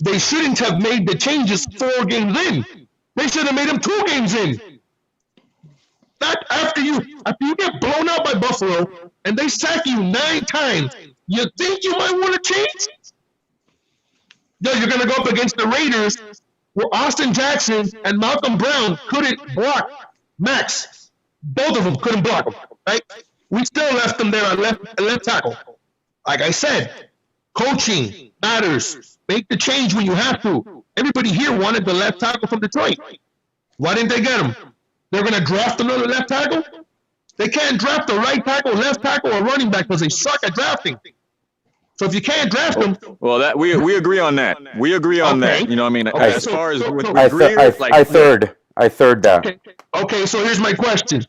They shouldn't have made the changes 4 games in. They should have made them 2 games in. That after you get blown out by Buffalo and they sack you 9 times, you think you might want to change? No, you're gonna go up against the Raiders where Austin Jackson and Malcolm Brown couldn't block Max. Both of them couldn't block him, right? We still left them there at left tackle. Like I said, coaching matters. Make the change when you have to. Everybody here wanted the left tackle from Detroit. Why didn't they get him? They're going to draft another left tackle? They can't draft a right tackle, left tackle, or running back because they suck at drafting. So if you can't draft them, Well, that we agree on that. We agree on Okay. that. You know what I mean? Okay, As far as with I Greer, third that. okay, so here's my question.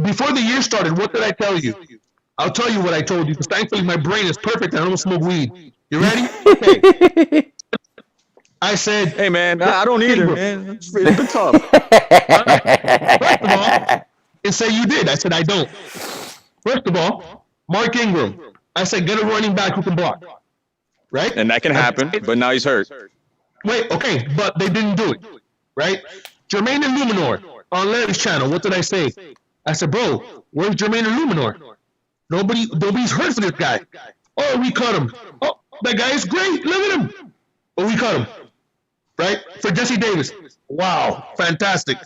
Before the year started, what did I tell you? I'll tell you what I told you because thankfully my brain is perfect and I don't smoke weed. You ready? Okay. I said, hey man, I don't either, man. It's been tough. first of all, and say you did. I said I don't. First of all, Mark Ingram. I said get a running back who can block. Right? And that can happen, but now he's hurt. Wait, okay, but they didn't do it. Right? Jermaine Illuminor on Larry's channel. What did I say? I said, bro, where's Jermaine Illuminor? Nobody's heard for this guy. Oh, we cut him. Oh, that guy is great. Look at him. Oh, we cut him. Right? For Jesse Davis. Wow, fantastic.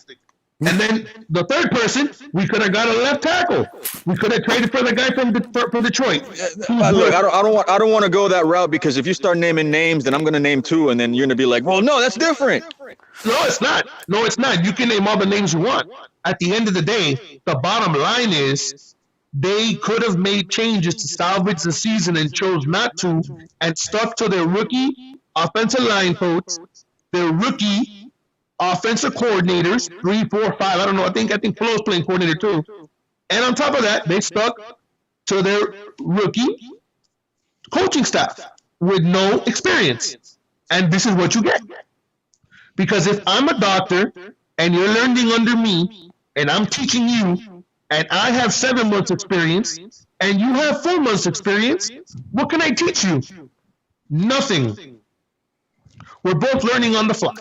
And then the third person, we could have got a left tackle. We could have traded for the guy from Detroit. Look, I don't want to go that route because if you start naming names, then I'm going to name 2, and then you're going to be like, well, no, that's different. No, it's not. No, it's not. You can name all the names you want. At the end of the day, the bottom line is they could have made changes to salvage the season and chose not to and stuck to their rookie offensive line coach, their rookie offensive coordinators, 3, 4, 5. I don't know. I think Flo's playing coordinator too. And on top of that, they stuck to their rookie coaching staff with no experience. And this is what you get. Because if I'm a doctor and you're learning under me and I'm teaching you and I have 7 months experience and you have 4 months experience, what can I teach you? Nothing. We're both learning on the fly.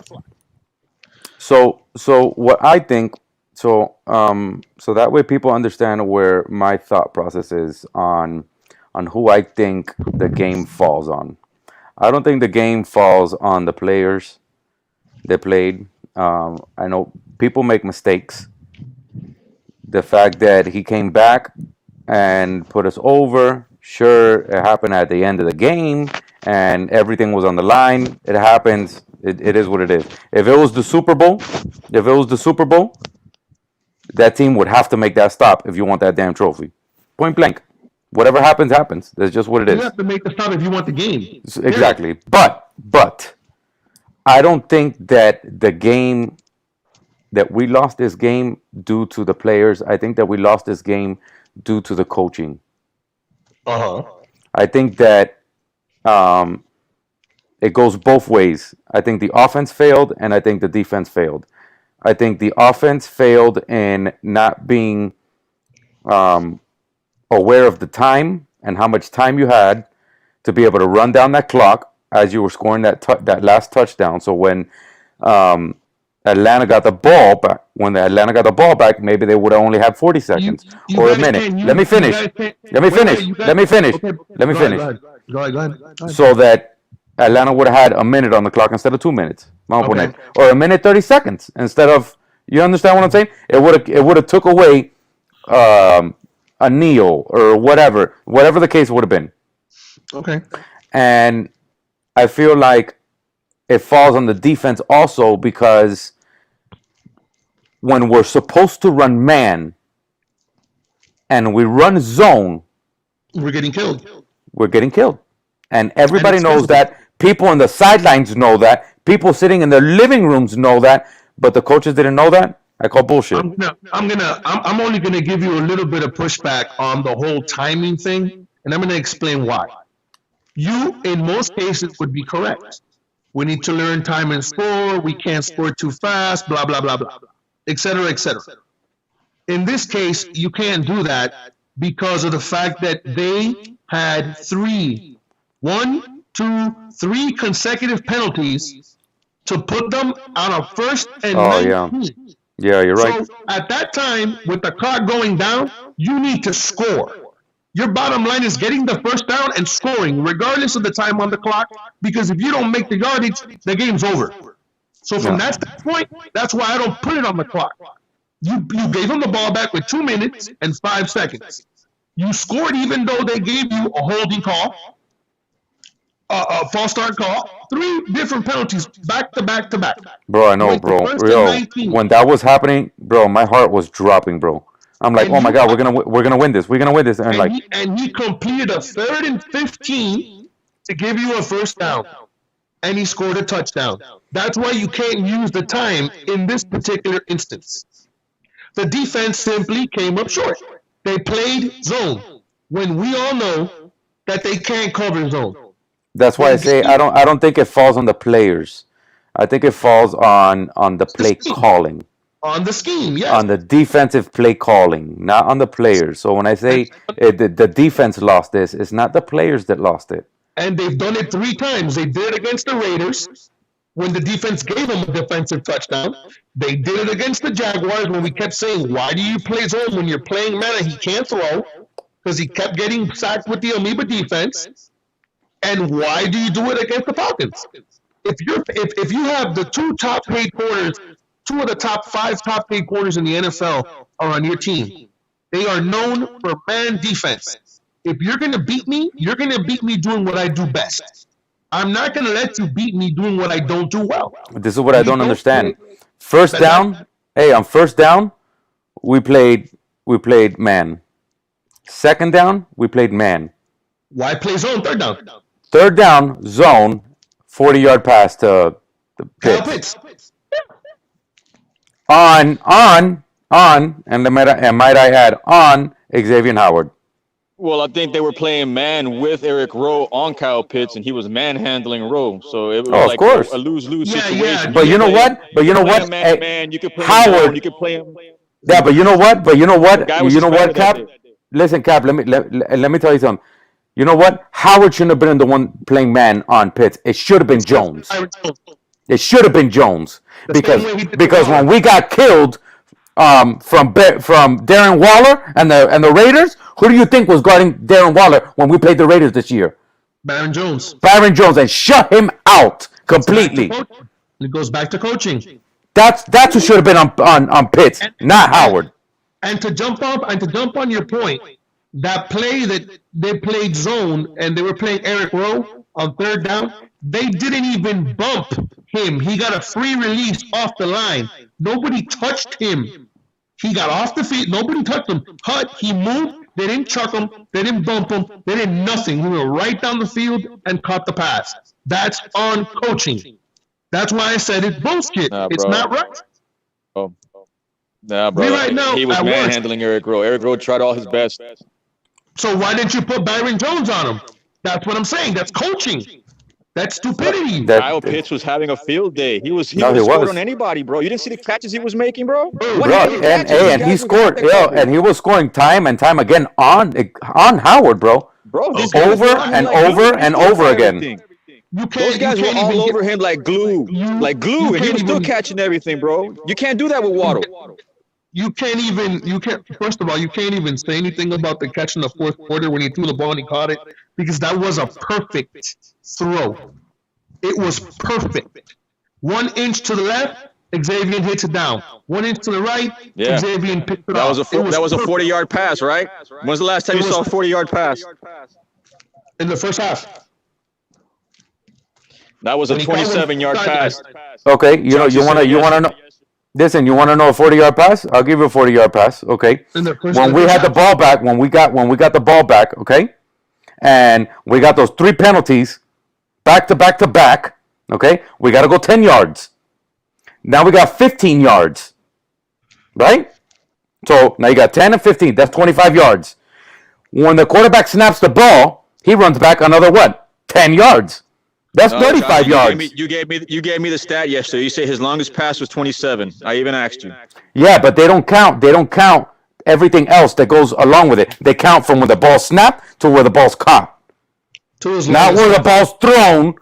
So what I think, so that way people understand where my thought process is on who I think the game falls on. I don't think the game falls on the players that played. I know people make mistakes. The fact that he came back and put us over, sure, it happened at the end of the game and everything was on the line. It happens. It is what it is. If it was the Super Bowl, that team would have to make that stop if you want that damn trophy. Point blank. Whatever happens, happens. That's just what it is. You have to make the stop if you want the game. Exactly. But I don't think that we lost this game due to the players. I think that we lost this game due to the coaching. I think that it goes both ways. I think the offense failed, and I think the defense failed. I think the offense failed in not being aware of the time and how much time you had to be able to run down that clock as you were scoring that last touchdown. So when Atlanta got the ball back, maybe they would have only had 40 seconds or a minute. Let me finish. Go ahead. So that Atlanta would have had a minute on the clock instead of 2 minutes. Okay. Or a minute 30 seconds instead of, you understand what I'm saying? It would have took away a kneel or whatever the case would have been. Okay. And I feel like it falls on the defense also because when we're supposed to run man and we run zone, We're getting killed. we're getting killed. And And everybody it's knows physical. that. People in the sidelines know that. People sitting in their living rooms know that. But the coaches didn't know that. I call bullshit. I'm only gonna give you a little bit of pushback on the whole timing thing, and I'm gonna explain why. You, in most cases, would be correct. We need to learn time and score. We can't score too fast. Blah blah blah blah, etc. etc. In this case, you can't do that because of the fact that they had one, two, three consecutive penalties to put them on a first and Oh, yeah. 19. Yeah, you're right. So at that time, with the clock going down, you need to score. Your bottom line is getting the first down and scoring, regardless of the time on the clock, because if you don't make the yardage, the game's over. So from Yeah. that standpoint, that's why I don't put it on the clock. You gave them the ball back with 2 minutes and 5 seconds. You scored even though they gave you a holding call, a false start call, 3 different penalties back to back to back. Bro, I know, With the bro. first and Yo, 19. when that was happening, bro, my heart was dropping, bro. I'm like, And oh my you- God, we're gonna win this. We're gonna win this. And like, he completed a 3rd and 15 to give you a first down. And he scored a touchdown. That's why you can't use the time in this particular instance. The defense simply came up short. They played zone when we all know that they can't cover zone. that's why I say I don't think it falls on the players. I think it falls on the play calling, On the scheme, yes. on the defensive play calling, not on the players. So when I say the defense lost this, it's not the players that lost it. And they've done it 3 times. They did it against the Raiders when the defense gave them a defensive touchdown. They did it against the Jaguars when we kept saying, why do you play zone when you're playing man and he can't throw? Because he kept getting sacked with the amoeba defense. And why do you do it against the Falcons? If you have the 2 top paid corners, 2 of the top 5 top paid corners in the NFL are on your team. They are known for man defense. If you're going to beat me, you're going to beat me doing what I do best. I'm not going to let you beat me doing what I don't do well. This is what I don't understand. First down, hey, on first down, we played man. Second down, we played man. Why play zone 3rd down? Third down, zone, 40-yard pass to the Kyle Pitts. Pitts. On, and might I add, on Xavier Howard. Well, I think they were playing man with Eric Rowe on Kyle Pitts, and he was manhandling Rowe. So it was Oh, of like course. a lose-lose Yeah, situation. yeah. But you know what? But you know play what? him man, Hey, man, you could play him Howard- zone, you could play him. Yeah, but you know what? guy was You know just what, better that Cap? day. Listen, Cap. Let me tell you something. You know what? Howard shouldn't have been the one playing man on Pitts. It should have been Jones. It should have been Jones because same way he did because Waller. when we got killed from Darren Waller and the Raiders, who do you think was guarding Darren Waller when we played the Raiders this year? Baron Jones. Byron Jones, and shut him out completely. It goes back to coaching. That's who should have been on Pitts, not Howard. And to jump on your point, that play that they played zone and they were playing Eric Rowe on 3rd down, they didn't even bump him. He got a free release off the line. Nobody touched him. He got off the field. Nobody touched him. He moved. They didn't chuck him. They didn't bump him. They did nothing. He went right down the field and caught the pass. That's on coaching. That's why I said it's bullshit. Nah, It's bro. not right. Oh. Nah, bro. Me right now, he was at work. manhandling Eric Rowe. Eric Rowe tried all his best. So why didn't you put Byron Jones on him? That's what I'm saying. That's coaching. That's stupidity. Kyle Pitts was having a field day. He was No, he scored was. on anybody, bro. You didn't see the catches he was making, bro? Bro, What Bro, happened to and catches? These and he guys were scored, not that and he was scoring time and time again on Howard, bro. Bro, these guys Over were on him and like over glue. and He over did again. everything. You can't, Those guys you were can't all even over him like glue, like glue, and he can't was still even- catching everything, bro. You can't do that with Waddle. You can't, first of all, you can't even say anything about the catch in the 4th quarter when he threw the ball and he caught it because that was a perfect throw. It was perfect. 1 inch to the left, Xavier hits it down. 1 inch to the right, Yeah. Xavier picked it That off. was a It that was a perfect 40-yard pass, right? When's the last time you saw a 40-yard pass? in the first half. That was a When he caught him 27-yard on the pass. sideline. Okay, you Josh, want to you know? Listen, you want to know a 40-yard pass? I'll give you a 40-yard pass. Okay. When we had the ball back, when we got the ball back, okay, and we got those 3 penalties, back to back to back. Okay, we got to go 10 yards. Now we got 15 yards, right? So now you got 10 and 15. That's 25 yards. When the quarterback snaps the ball, he runs back another what? 10 yards. That's 35 yards. You gave me the stat yesterday. You say his longest pass was 27. I even asked you. Yeah, but they don't count. They don't count everything else that goes along with it. They count from where the ball's snapped to where the ball's caught. Not where the ball's thrown.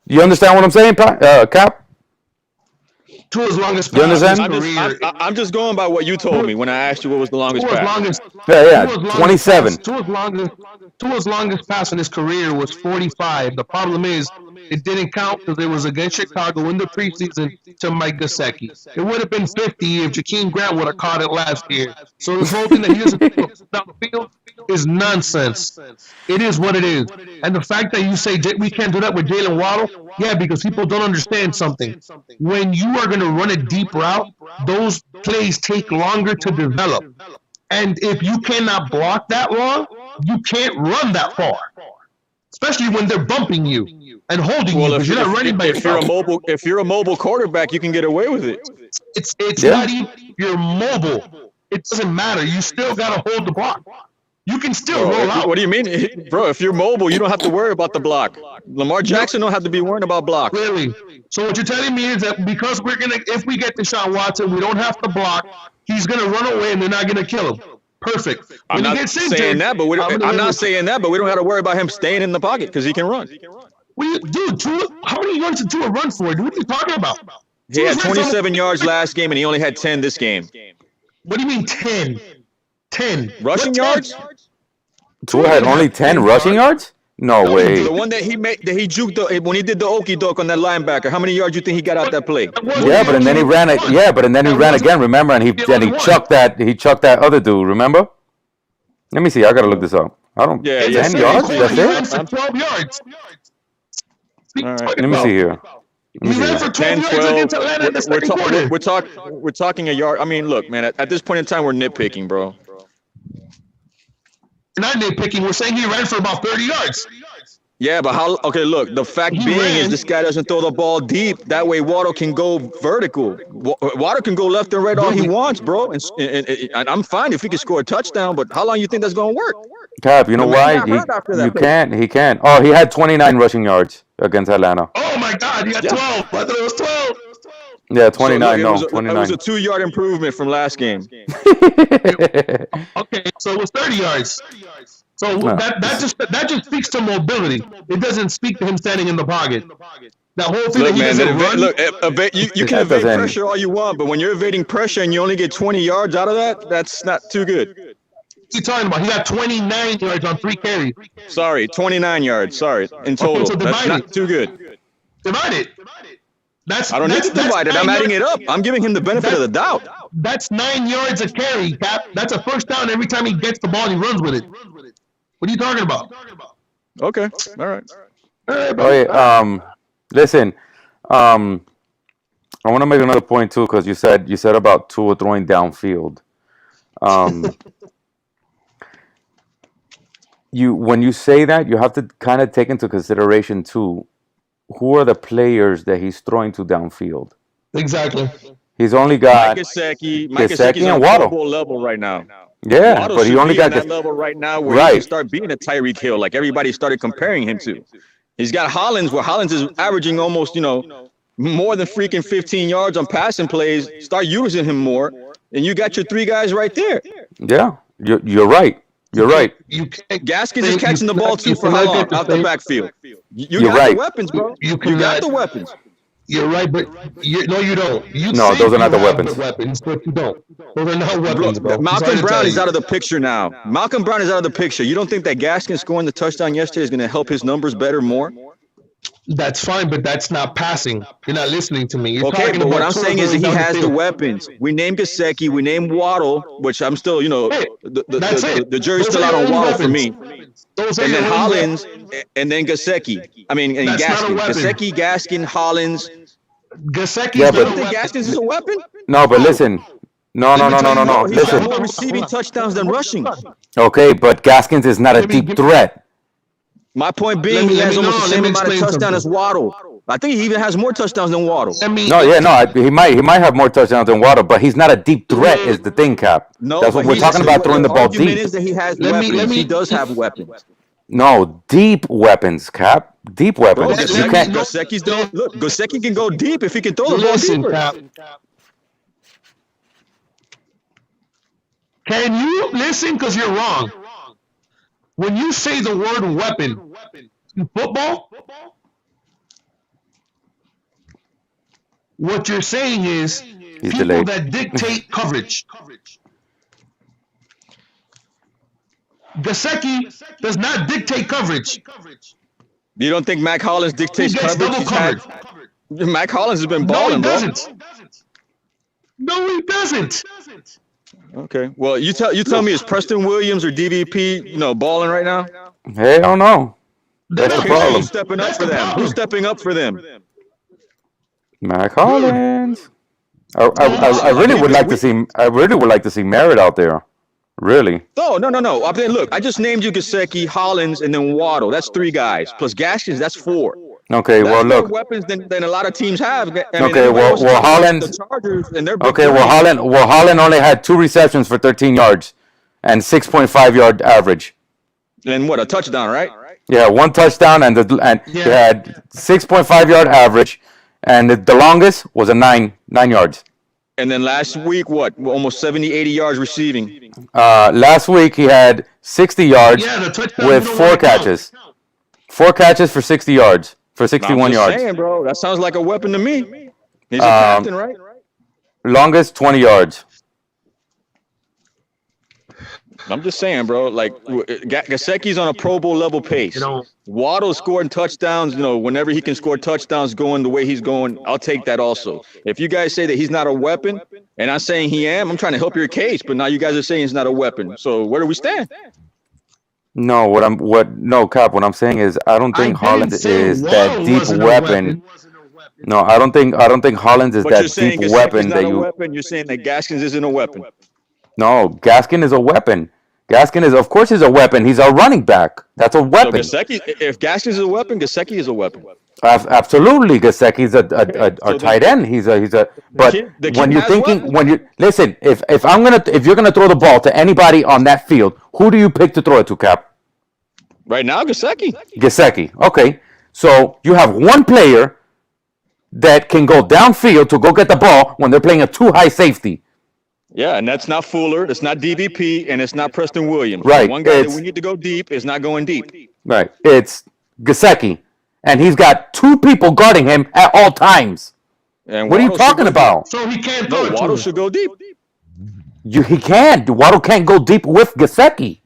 You understand what I'm saying, Cap? To his longest pass in his career. I'm just going by what you told me when I asked you what was the longest pass. Yeah, 27. To his longest pass in his career was 45. The problem is, it didn't count because it was against Chicago in the preseason to Mike Gesicki. It would have been 50 if Jakeem Grant would have caught it last year. So this whole thing that he doesn't down the field is nonsense. It is what it is. And the fact that you say we can't do that with Jalen Waddle, yeah, because people don't understand something. When you are going to run a deep route, those plays take longer to develop. And if you cannot block that long, you can't run that far. Especially when they're bumping you and holding you because you're not running by yourself. If you're a mobile quarterback, you can get away with it. It's not even if you're mobile. It doesn't matter. You still got to hold the block. You can still roll out. What do you mean? Bro, if you're mobile, you don't have to worry about the block. Lamar Jackson don't have to be worrying about block. Really? So what you're telling me is that because if we get Deshaun Watson, we don't have to block, he's going to run away and they're not going to kill him. Perfect. I'm not saying that, but we don't have to worry about him staying in the pocket because he can run. Dude, how many yards did Tua run for? Dude, what are you talking about? He had 27 yards last game, and he only had 10 this game. What do you mean 10? 10. Rushing yards? Tua had only 10 rushing yards? No way. The one that he juked when he did the okey doke on that linebacker. How many yards do you think he got out that play? Yeah, but then he ran it. Yeah, but then he ran again. Remember, and he chucked that. He chucked that other dude. Remember? Let me see. I gotta look this up. I don't. Yeah, 10 yards. That's He ran for 12 yards. All right. Let me see here. He ran for 12 yards against Atlanta in the second quarter. We're talking a yard. I mean, look, man. At this point in time, we're nitpicking, bro. We're not nitpicking. We're saying he ran for about 30 yards. Yeah, but how? Okay, look. The fact is, this guy doesn't throw the ball deep. That way, Waddle can go vertical. Waddle can go left and right all he wants, bro. And I'm fine if he can score a touchdown. But how long you think that's gonna work? Cap, you know why? He can't. Oh, he had 29 rushing yards against Atlanta. Oh my God, he had 12. I thought it was 12. Yeah, 29. So, look, 29. It was a 2-yard improvement from last game. Okay, so it was 30 yards. So that just speaks to mobility. It doesn't speak to him standing in the pocket. That whole thing Look, that he man, doesn't run. you can evade pressure all you want, but when you're evading pressure and you only get 20 yards out of that, that's not too good. What are you talking about? He got 29 yards on 3 carries. Sorry, 29 yards. Sorry, in total. So that's not too good. Divide it. I don't need to divide it. I'm adding it up. I'm giving him the benefit of the doubt. That's 9 yards a carry, Cap. That's a first down every time he gets the ball and he runs with it. What are you talking about? Okay. All right. Okay. Listen. I want to make another point too, because you said about Tua throwing downfield. When you say that, you have to kind of take into consideration too, who are the players that he's throwing to downfield. Exactly. He's only got Mike Gesicki's on Waddle. football level right now. Yeah, Waddle but he only got that level right now where he can start being a Tyreek Hill, like everybody started comparing him to. He's got Hollins, where Hollins is averaging almost, more than freaking 15 yards on passing plays. Start using him more, and you got your 3 guys right there. Yeah, you're right. You're right. Gaskins is catching the ball too for how long out the backfield. You got right. the weapons, bro. You got the weapons. You're right, but you don't. No, those are not the weapons. But you don't. Those are not weapons, bro. Malcolm Brown is out of the picture now. Malcolm Brown is out of the picture. You don't think that Gaskins scoring the touchdown yesterday is going to help his numbers better more? That's fine, but that's not passing. You're not listening to me. Okay, but what I'm saying is that he has the weapons. We named Gesicki, we named Waddle, which I'm still, the jury's still out on Waddle for me. And then Hollins, and then Gesicki. I mean, and Gaskin. Gesicki, Gaskin, Hollins, Gesicki's Yeah, not but a weapon. Gaskins is a weapon? no, but listen. No. Let me tell you what, He's got Listen. more receiving touchdowns than rushing. Okay, but Gaskins is not a deep threat. My point being, he has almost the same amount of touchdowns as Waddle. I think he even has more touchdowns than Waddle. He might have more touchdowns than Waddle, but he's not a deep threat. Is the thing, Cap? No, That's what we're talking about, throwing the ball deep. The argument is that he has weapons. He does have weapons. No, deep weapons, Cap. Deep weapons. You can't. Gesicki's don't look. Gesicki can go deep if he can throw the ball deeper. Cap. Can you listen? Because you're wrong. When you say the word weapon in football, what you're saying is people delayed. that dictate coverage. Gesicki does not dictate coverage. You don't think Mac Hollins dictates He gets coverage? double covered. Mac Hollins has been No, balling, he bro. doesn't. No, he doesn't. Okay. Well, you tell me, is Preston Williams or DVP, balling right now? Hell no. That's the Okay, problem. who's stepping up for them? Who's stepping up for them? Mac Hollins. I really would like to see. I really would like to see Merritt out there. Really. No. I mean, look, I just named you Gesicki, Hollins, and then Waddle. That's 3 guys. Plus Gaskins, that's 4. Okay. Well, That's more look. weapons than a lot of teams have. I mean, Okay, well, Hollins. the Chargers and they're Okay, well, Holland only had 2 receptions for 13 yards and 6.5 yard average. And what, a touchdown, right? Yeah, 1 touchdown and he had 6.5 yard average, and the longest was a 9 yards. And then last week, what? Almost 70, 80 yards receiving. Last week he had 60 yards Yeah, the touchdown with you don't 4 wanna count. catches. 4 catches for 60 yards, for 61 I'm just yards. saying, bro, that sounds like a weapon to me. He's a captain, right? Longest 20 yards. I'm just saying, bro. Like Gesicki's on a Pro Bowl level pace. Waddle scoring touchdowns. Whenever he can score touchdowns, going the way he's going, I'll take that also. If you guys say that he's not a weapon, and I'm saying he am, I'm trying to help your case. But now you guys are saying he's not a weapon. So where do we stand? No, Cap. What I'm saying is I don't think Holland is that Waddle deep wasn't a weapon. No, I don't think Hollins is But you're that saying deep Gesicki's weapon not that a you. weapon. You're saying that Gaskins isn't a weapon. No, Gaskin is a weapon. Gaskin is, of course, he's a weapon. He's a running back. That's a So weapon. Gesicki, if Gaskins is a weapon, Gesicki is a weapon. Absolutely, Gesicki's a tight end. He's a. But the when kid you're has thinking, weapons. when you listen, if you're gonna throw the ball to anybody on that field, who do you pick to throw it to, Cap? Right now, Gesicki. Gesicki. Okay, so you have one player that can go downfield to go get the ball when they're playing a 2 high safety. Yeah, and that's not Fuller, it's not DVP, and it's not Preston Williams. Right, The one guy that it's- we need to go deep is not going deep. Right. It's Gesicki, and he's got 2 people guarding him at all times. And What are you Waddle should talking go about? So he can't deep. throw No, it to Waddle him. should go deep. He can't. Waddle can't go deep with Gesicki.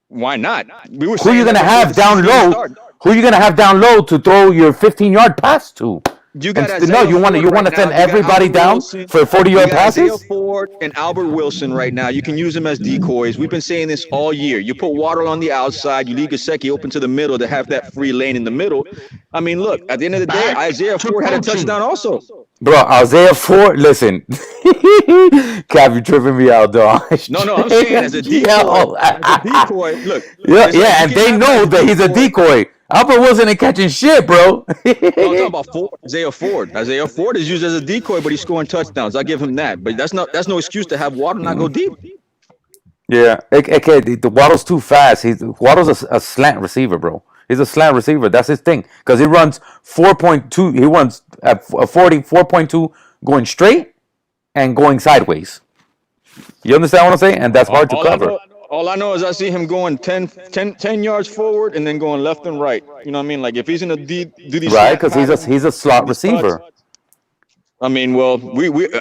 Why not? We were Who are you saying gonna that have before down the season low? started. Who are you gonna have down low to throw your 15-yard pass to? You got And no, you want to right send now. You got everybody Albert down Wilson. for 40-yard You got Isaiah passes? Ford and Albert Wilson right now. You can use them as decoys. We've been saying this all year. You put Waddle on the outside. You leave Gesicki open to the middle to have that free lane in the middle. I mean, look, at the end of the day, Back Isaiah to Ford had a coaching. touchdown also. Bro, Isaiah Ford, listen. Cap, you tripping me out, dog. No, I'm saying as a decoy. Yo. As a decoy. Look. Yeah, it's like yeah, you and can they have know as a that he's a decoy. Albert Wilson ain't catching shit, bro. No, I'm talking about Isaiah Ford. Isaiah Ford is used as a decoy, but he's scoring touchdowns. I'll give him that. But that's no excuse to have Waddle not go deep. Yeah, okay, the Waddle's too fast. Waddle's a slant receiver, bro. He's a slant receiver. That's his thing. Because he runs 4.2. He runs at 4.2 going straight and going sideways. You understand what I'm saying? And that's hard to cover. All I know is I see him going 10 yards forward and then going left and right. You know what I mean? Like if he's in a do these Right, slot because he's a slot patterns, receiver. I mean, well,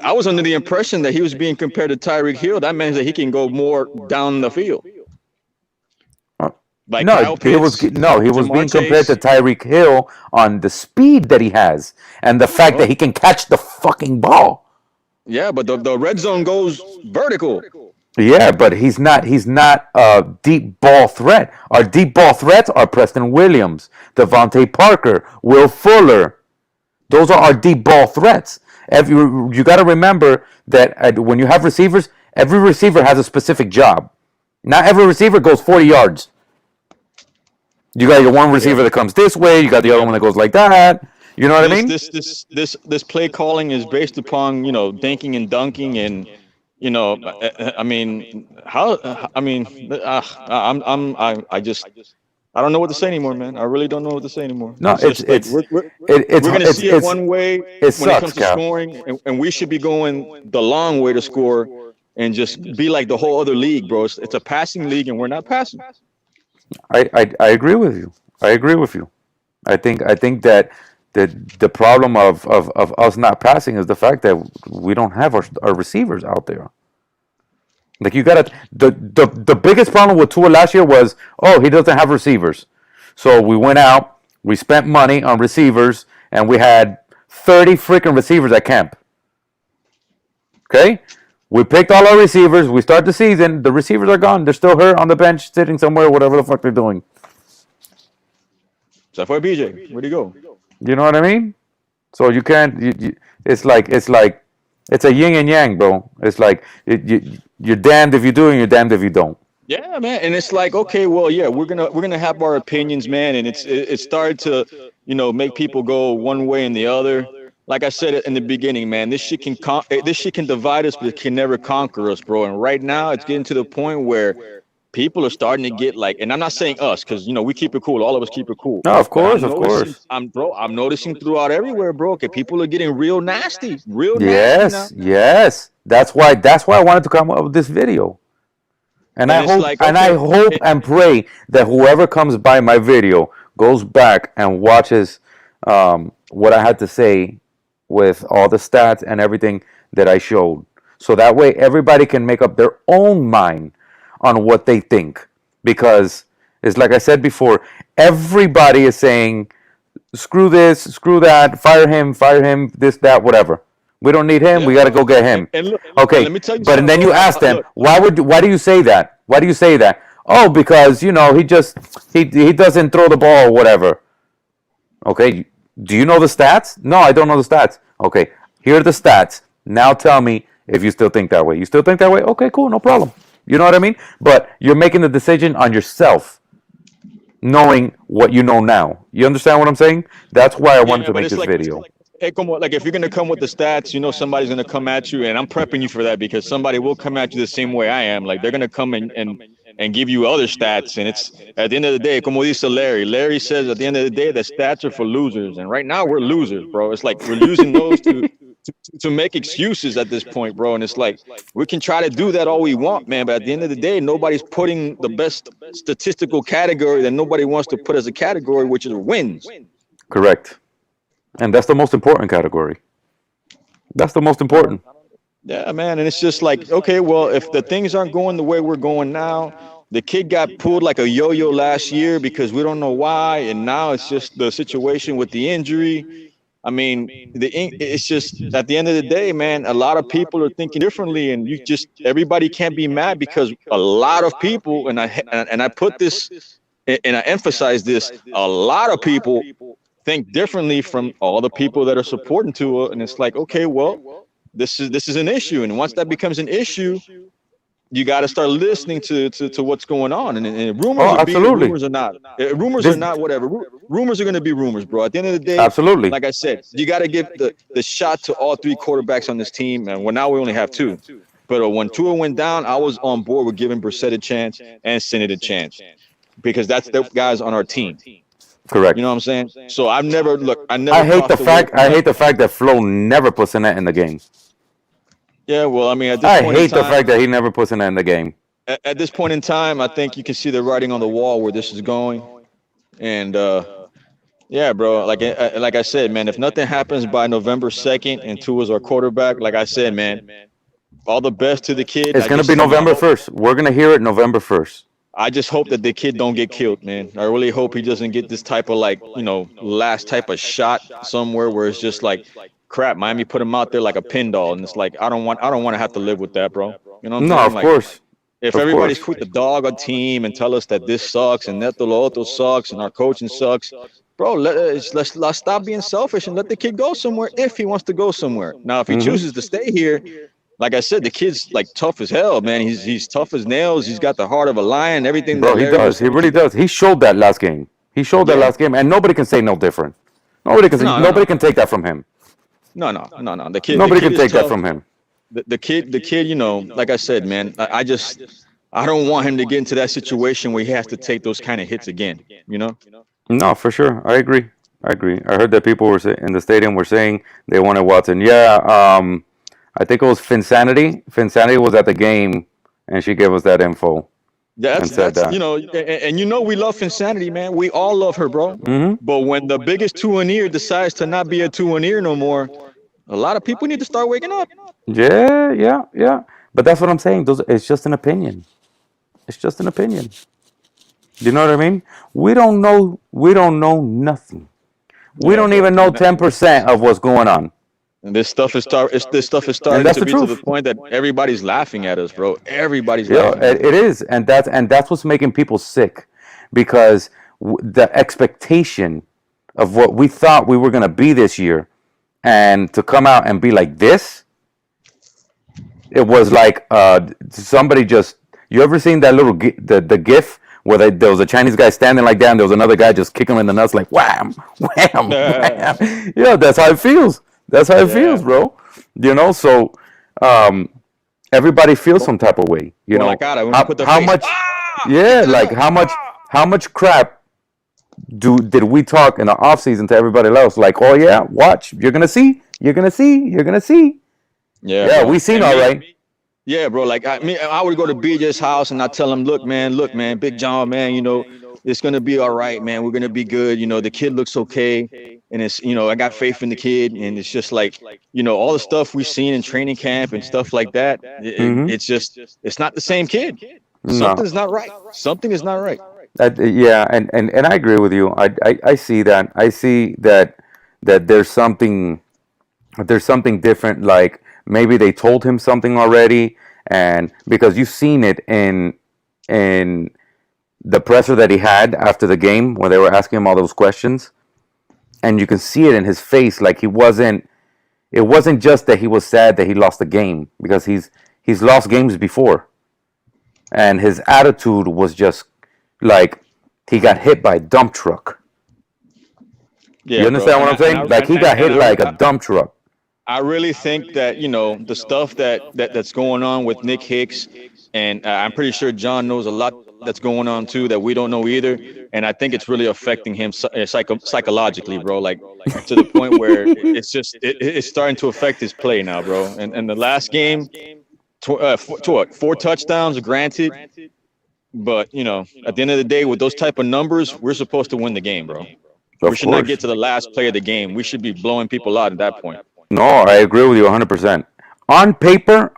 I was under the impression that he was being compared to Tyreek Hill. That means that he can go more down the field. Like No, Kyle he was Pitts, being Jamar compared to Chase. Tyreek Hill on the speed that he has and the fact that he can catch the fucking ball. Yeah, but the red zone goes vertical. Yeah, but he's not a deep ball threat. Our deep ball threats are Preston Williams, Devontae Parker, Will Fuller. Those are our deep ball threats. You got to remember that when you have receivers, every receiver has a specific job. Not every receiver goes 40 yards. You got your one Yeah, receiver that comes this way. You got the other yeah. one that goes like that. You know what I This mean? this this this this play calling is based upon dinking and dunking and I mean how I mean I just I don't know what to say anymore, man. I really don't know what to say anymore. No, It's just like we're gonna see it one way it when it sucks, comes to Cap. scoring, and we should be going the long way to score and just be like the whole other league, bro. It's a passing league, and we're not passing. I agree with you. I agree with you. I think that the problem of us not passing is the fact that we don't have our receivers out there. Like you gotta the biggest problem with Tua last year was, oh, he doesn't have receivers. So we went out, we spent money on receivers, and we had 30 freaking receivers at camp. Okay? We picked all our receivers, we start the season, the receivers are gone. They're still hurt on the bench, sitting somewhere, whatever the fuck they're doing. So for BJ, where'd he go? You know what I mean? So you can't. It's a yin and yang, bro. It's like you're damned if you do and you're damned if you don't. Yeah, man, and it's like, okay, well, yeah, we're gonna have our opinions, man, and it started to, make people go one way and the other. Like I said in the beginning, man, this shit can divide us, but it can never conquer us, bro. And right now, it's getting to the point where people are starting to get like, and I'm not saying us, because we keep it cool, all of us keep it cool. No, of But course, of course. I'm noticing throughout everywhere, bro. Okay, people are getting real nasty now. Yes, yes. That's why I wanted to come up with this video. And And I it's hope like, and I okay, hope and pray that whoever comes by my video goes back and watches what I had to say with all the stats and everything that I showed. So that way everybody can make up their own mind on what they think. Because it's like I said before, everybody is saying screw this, screw that, fire him, this, that, whatever. We don't need him. yeah, We got to go get and, him. and look, and let Okay, me tell you but and something, then you bro. ask them, Look, why do you say that? Why do you say that? Oh, because he doesn't throw the ball or whatever. Okay, do you know the stats? No, I don't know the stats. Okay, here are the stats. Now tell me if you still think that way. You still think that way? Okay, cool, no problem. You know what I mean? But you're making the decision on yourself, knowing what you know now. You understand what I'm saying? That's why I wanted yeah, to but make it's this like, video. hey, come on, like if you're gonna come with the stats, somebody's gonna come at you, and I'm prepping you for that because somebody will come at you the same way I am. Like they're gonna come and give you other stats, and it's at the end of the day, como dice Larry. Larry says at the end of the day, the stats are for losers, and right now we're losers, bro. It's like we're using those to make excuses at this point, bro. And it's like we can try to do that all we want, man, but at the end of the day, nobody's putting the best statistical category that nobody wants to put as a category, which is wins. Correct. And that's the most important category. That's the most I don't. important. Yeah, man, and it's just like, okay, well, if the things aren't going the way we're going now, the kid got pulled like a yo-yo last year because we don't know why, and now it's just the situation with the injury. I mean, it's just at the end of the day, man, a lot of people are thinking differently, and everybody can't be mad because a lot of people, and I put this and I emphasize this, a lot of people think differently from all the people that are supporting Tua, and it's like, okay, well, this is an issue, and once that becomes an issue, you got to start listening to what's going on, and rumors Oh, are be it, absolutely. rumors are not. Rumors are This not whatever. Rumors are going to be rumors, bro. At the end of the day, absolutely. like I said, you got to give the shot to all three quarterbacks on this team, and well, now we only have two. But when Tua went down, I was on board with giving Brissett a chance and Sinnott a chance because that's the guys on our team. You Correct. know what I'm saying? So I I never hate the crossed away fact from I that. hate the fact that Flo never puts in that in the game. Yeah, well, I mean, at this I point in hate the time, fact that he never puts in that in the game. at this point in time, I think you can see the writing on the wall where this is going. And yeah, bro, like I said, man, if nothing happens by November 2nd and Tua's our quarterback, like I said, man, all the best to the kid. It's gonna be November 1st. We're gonna hear it November 1st. I just hope that the kid don't get killed, man. I really hope he doesn't get this type of like, last type of shot somewhere where it's just like, crap, Miami put him out there like a pin doll, and it's like I don't want to have to live with that, bro. You know what I'm No, saying? of Like course, if of everybody's course. quit the dog on team and tell us that this sucks and that the otro sucks and our coaching sucks, bro, let's stop being selfish and let the kid go somewhere if he wants to go somewhere. Now, if he chooses to stay here, like I said, the kid's like tough as hell, man. He's tough as nails. He's got the heart of a lion. Everything Bro, that he Larry was does. He saying. really does. He showed that last game. He showed that Yeah. last game, and nobody can say no different. Nobody can say, No, nobody can take that from him. No. The kid. Nobody the kid can is take that tough. from him. The kid. You know, like I said, man. I don't want him to get into that situation where he has to take those kind of hits again. You know. No, for sure. I agree. I agree. I heard that people were in the stadium were saying they wanted Watson. Yeah, I think it was Finsanity. Finsanity was at the game, and she gave us that info and said That's that. you know, and you know we love Insanity, man. We all love her, bro. But when the biggest two-and-ear decides to not be a two-and-ear no more, a lot of people need to start waking up. Yeah. But that's what I'm saying. It's just an opinion. It's just an opinion. You know what I mean? We don't know. We don't know nothing. We Yeah, don't bro. even know 10% of what's going on. And this stuff is And starting that's to the be to the truth. point that everybody's laughing at us, bro. Everybody's Yeah, laughing at us. it is, and that's what's making people sick, because the expectation of what we thought we were gonna be this year, and to come out and be like this, it was like somebody just. You ever seen that little the GIF where there was a Chinese guy standing like that, and there was another guy just kicking him in the nuts like wham, wham, wham. Yeah, that's how it feels. That's how it feels, Yeah. bro. You know, so everybody feels some type of way. You Well, know, like God, when you put the how face, much? Yeah, like how much crap did we talk in the off season to everybody else? Like, oh yeah, watch, you're gonna see, you're gonna see, you're gonna see. Yeah, bro. we seen And all right. Yeah, bro. Like I would go to BJ's house and I tell him, look, man, Big John, man, you know, it's gonna be all right, man. We're gonna be good. You know, the kid looks okay, and it's, you know, I got faith in the kid, and it's just like, you know, all the stuff we've seen in training camp and stuff like that. It's just, it's not the same kid. No. Something's not right. Something is not right. Yeah, and I agree with you. I see that. I see that there's something different. Like maybe they told him something already, and because you've seen it in the presser that he had after the game when they were asking him all those questions, and you can see it in his face. Like he wasn't. It wasn't just that he was sad that he lost the game, because he's lost games before, and his attitude was just like he got hit by a dump truck. Yeah, You understand what I'm saying? Like he got hit like a dump truck. I really think that, you know, the stuff that's going on with Nick Hicks, and I'm pretty sure John knows a lot that's going on too that we don't know either. And I think it's really affecting him psychologically, bro. Like to the point where it's starting to affect his play now, bro. And the last game, four touchdowns, granted, but you know, at the end of the day, with those type of numbers, we're supposed to win the game, bro. We should not get to the last play of the game. We should be blowing people out at that point. No, I agree with you 100%. On paper,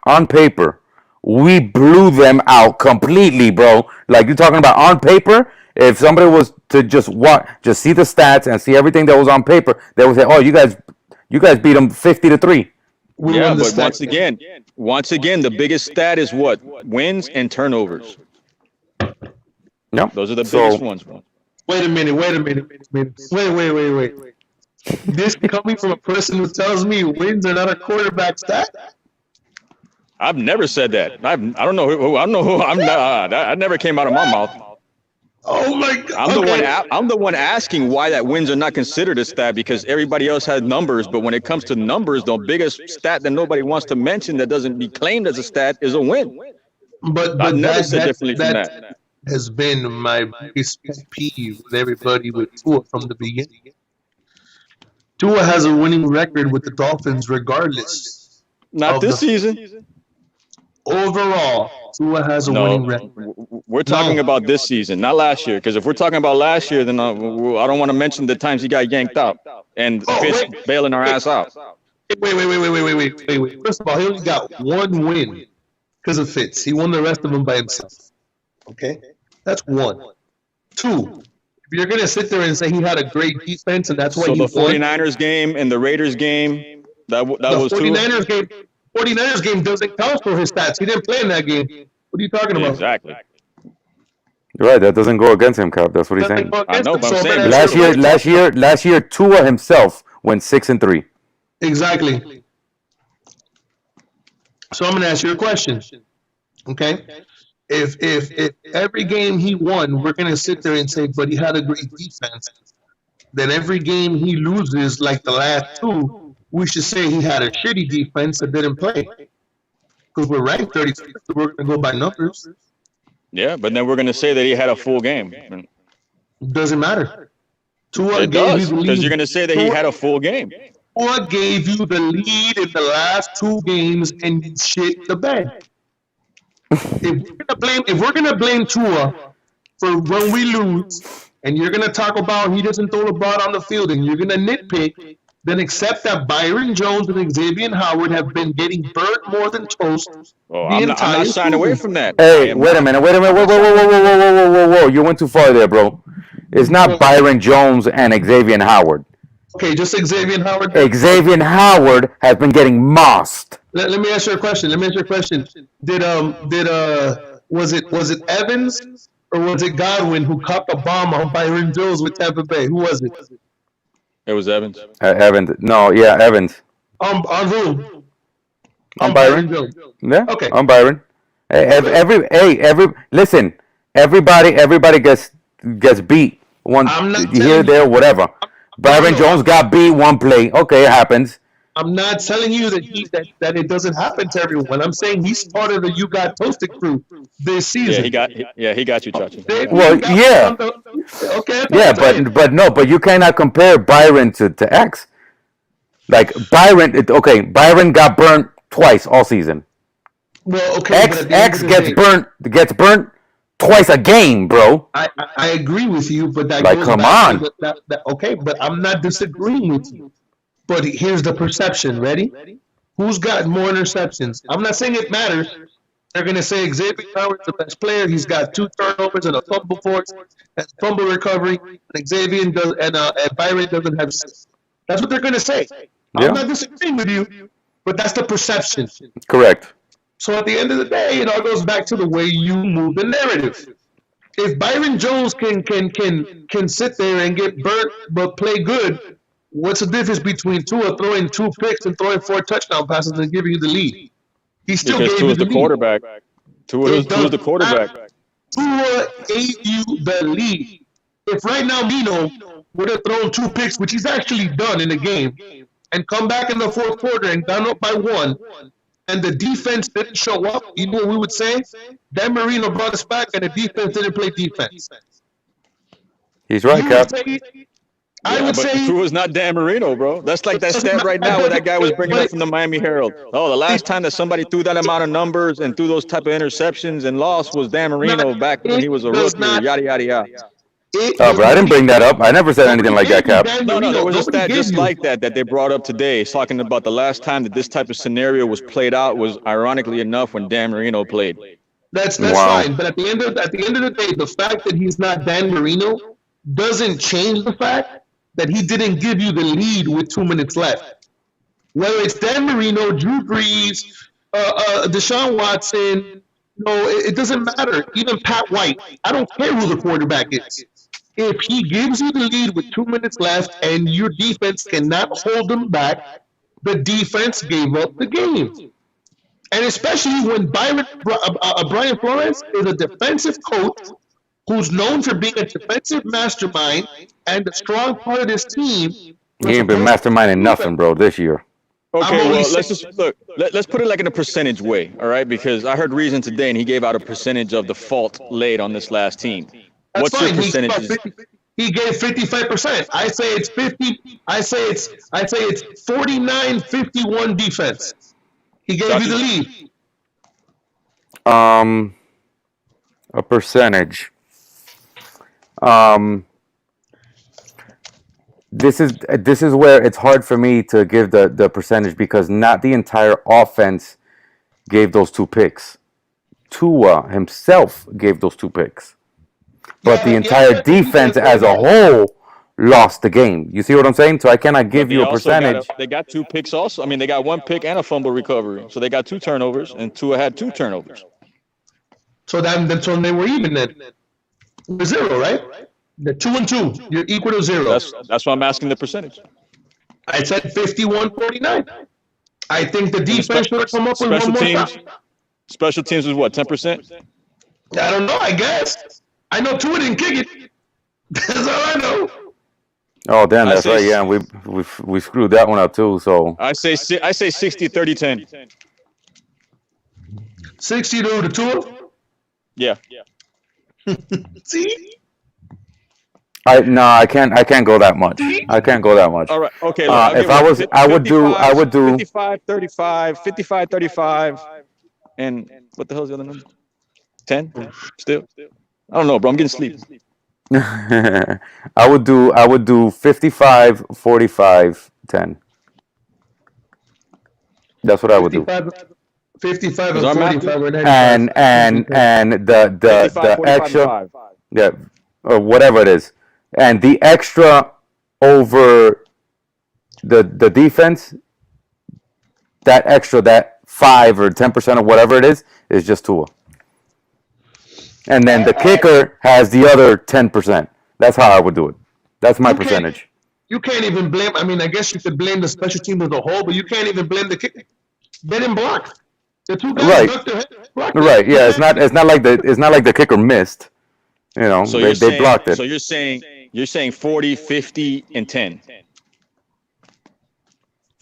we blew them out completely, bro. Like you're talking about on paper. If somebody was to just see the stats and see everything that was on paper, they would say, "Oh, you guys beat them 50-3." Yeah, but once again, the biggest stat is what? Wins and turnovers. Yep. Those are the biggest ones, bro. Wait a minute. Wait. This coming from a person who tells me wins are not a quarterback stat? I've never said that. I don't know who. I don't know who. I'm not. That never came out of my mouth. Oh my God! I'm the one asking why that wins are not considered a stat, because everybody else has numbers. But when it comes to numbers, the biggest stat that nobody wants to mention that doesn't be claimed as a stat is a win. But I've never said differently from that. Has been my biggest pet peeve with everybody with Tua from the beginning. Tua has a winning record with the Dolphins regardless. Not this season. Overall, Tua has a winning record. We're talking about this season, not last year. Because if we're talking about last year, then I don't want to mention the times he got yanked out and Fitz bailing our ass out. Wait. First of all, he only got one win because of Fitz. He won the rest of them by himself. Okay? That's one. Two, if you're going to sit there and say he had a great defense and that's why he won. So the 49ers game and the Raiders game, that was 49ers two? 49ers game doesn't count for his stats. He didn't play in that game. What are you talking about? Exactly. Right, that doesn't go against him, Cap. That's what he's Doesn't saying. go I against know, him. but I'm So I'm saying gonna we ask should you a have question. Last year, Tua himself went 6-3. Exactly. So I'm gonna ask you a question. Okay. If every game he won, we're gonna sit there and say, but he had a great defense. Then every game he loses, like the last two, we should say he had a shitty defense that didn't play. Because we're ranked 31st, so we're gonna go by numbers. Yeah, but then we're gonna say that he had a full game. And Doesn't matter. Tua it gave you does, the because you're lead. gonna say that he had a full game. Tua gave you the lead in the last two games, and you shit the bed. If we're gonna blame Tua for when we lose, and you're gonna talk about he doesn't throw the ball on the field, and you're gonna nitpick, then accept that Byron Jones and Xavier Howard have been getting burnt more than toast Oh, the I'm not entire shying away season. from that. I Hey, am wait a not. minute. Whoa, whoa, whoa, whoa. You went too far there, bro. It's not Byron Jones and Xavier Howard. Okay, just Xavier Howard. Xavier Howard has been getting mossed. Let me ask you a question. Did was it Evans or was it Godwin who caught the bomb on Byron Jones with Tampa Bay? Who was it? It was Evans. Evans. No, yeah, Evans. On who? I'm On Byron Byron. Jones. Yeah, Okay. I'm Byron. Listen, everybody gets beat one I'm not here, telling there, you. whatever. Byron Jones got beat one play. Okay, it happens. I'm not telling you that it doesn't happen to everyone. I'm saying he's part of the you got toasted crew this Yeah, season. he got you, Chachi. Well, yeah, Okay, yeah, but you cannot compare Byron to X. Like Byron got burnt twice all season. well, okay, but X at the end X of the day, gets burnt twice a game, bro. I agree with you, but that Like, goes come back on. to that. Okay, but I'm not disagreeing with you. But here's the perception. Ready? Who's got more interceptions? I'm not saying it matters. They're gonna say Xavier Howard's the best player. He's got 2 turnovers and a fumble force, and fumble recovery. And Xavier does, and Byron doesn't have 6. That's what they're gonna say. Yeah. I'm not disagreeing with you, but that's the perception. Correct. So at the end of the day, it all goes back to the way you move the narrative. If Byron Jones can sit there and get burnt but play good, what's the difference between Tua throwing 2 picks and throwing 4 touchdown passes and giving you the lead? He still Because gave you Tua's the the lead. quarterback. Tua's the quarterback. Tua gave you the lead. If right now Mino would have thrown 2 picks, which he's actually done in a game, and come back in the fourth quarter and gone up by 1, and the defense didn't show up, you know what we would say? Dan Marino brought us back, and the defense didn't play defense. He's right, You Cap. would say, I Yeah, would but say, Tua's not Dan Marino, bro. That's like that stat right now where that guy was bringing up from the Miami Herald. Oh, the last time that somebody threw that amount of numbers and threw those type of interceptions and lost was Dan Marino back when he was a rookie or yada, yada, yada. Oh, but I didn't bring that up. I never said anything like that, Cap. No, there was a stat just like that they brought up today. It's talking about the last time that this type of scenario was played out was ironically enough when Dan Marino played. That's Wow. fine, but at the end of the day, the fact that he's not Dan Marino doesn't change the fact that he didn't give you the lead with 2 minutes left. Whether it's Dan Marino, Drew Brees, Deshaun Watson, it doesn't matter. Even Pat White, I don't care who the quarterback is. If he gives you the lead with 2 minutes left and your defense cannot hold them back, the defense gave up the game. And especially when Brian Flores is a defensive coach who's known for being a defensive mastermind and a strong part of this team. He ain't been masterminding nothing, bro, this year. Okay, I'm only well, let's saying- just look. Let's put it like in a percentage way, all right? Because I heard Reason today, and he gave out a percentage of the fault laid on this last team. That's What's fine. your percentage? He gave 55%. I say it's 50. I say it's 49-51 defense. He gave you the lead. A percentage. This is where it's hard for me to give the percentage because not the entire offense gave those 2 picks. Tua himself gave those 2 picks. But the entire defense as a whole lost the game. You see what I'm saying? So I cannot give you a percentage. They got 2 picks also. I mean, they got 1 pick and a fumble recovery. So they got 2 turnovers, and Tua had 2 turnovers. So that's when they were even then. We're zero, right? The 2-2. You're equal to zero. That's why I'm asking the percentage. I said 51-49. I think the defense should have come up with one more shot. Special teams was what, 10%? I don't know. I guess. I know Tua didn't kick it. That's all I know. Oh, damn, that's right. Yeah, we screwed that one up too. So I say 60, 30, 10. 60 to Tua. Yeah. See? I can't go that much. I can't go that much. All right. Okay. If I would do 55, 35, 55, 35, and what the hell is the other number? 10? Still? I don't know, bro. I'm getting sleep. I would do 55, 45, 10. That's what I would do. 55 and 45. And the extra, yeah, or whatever it is, and the extra over the defense, that extra, that 5 or 10% or whatever it is just Tua. And then the kicker has the other 10%. That's how I would do it. That's my percentage. You can't even blame. I mean, I guess you could blame the special team as a whole, but you can't even blame the kicker. They didn't block. The two guys ducked their head. Right. Yeah. It's not like the kicker missed. You know, so they blocked it. So you're saying 40, 50, and 10.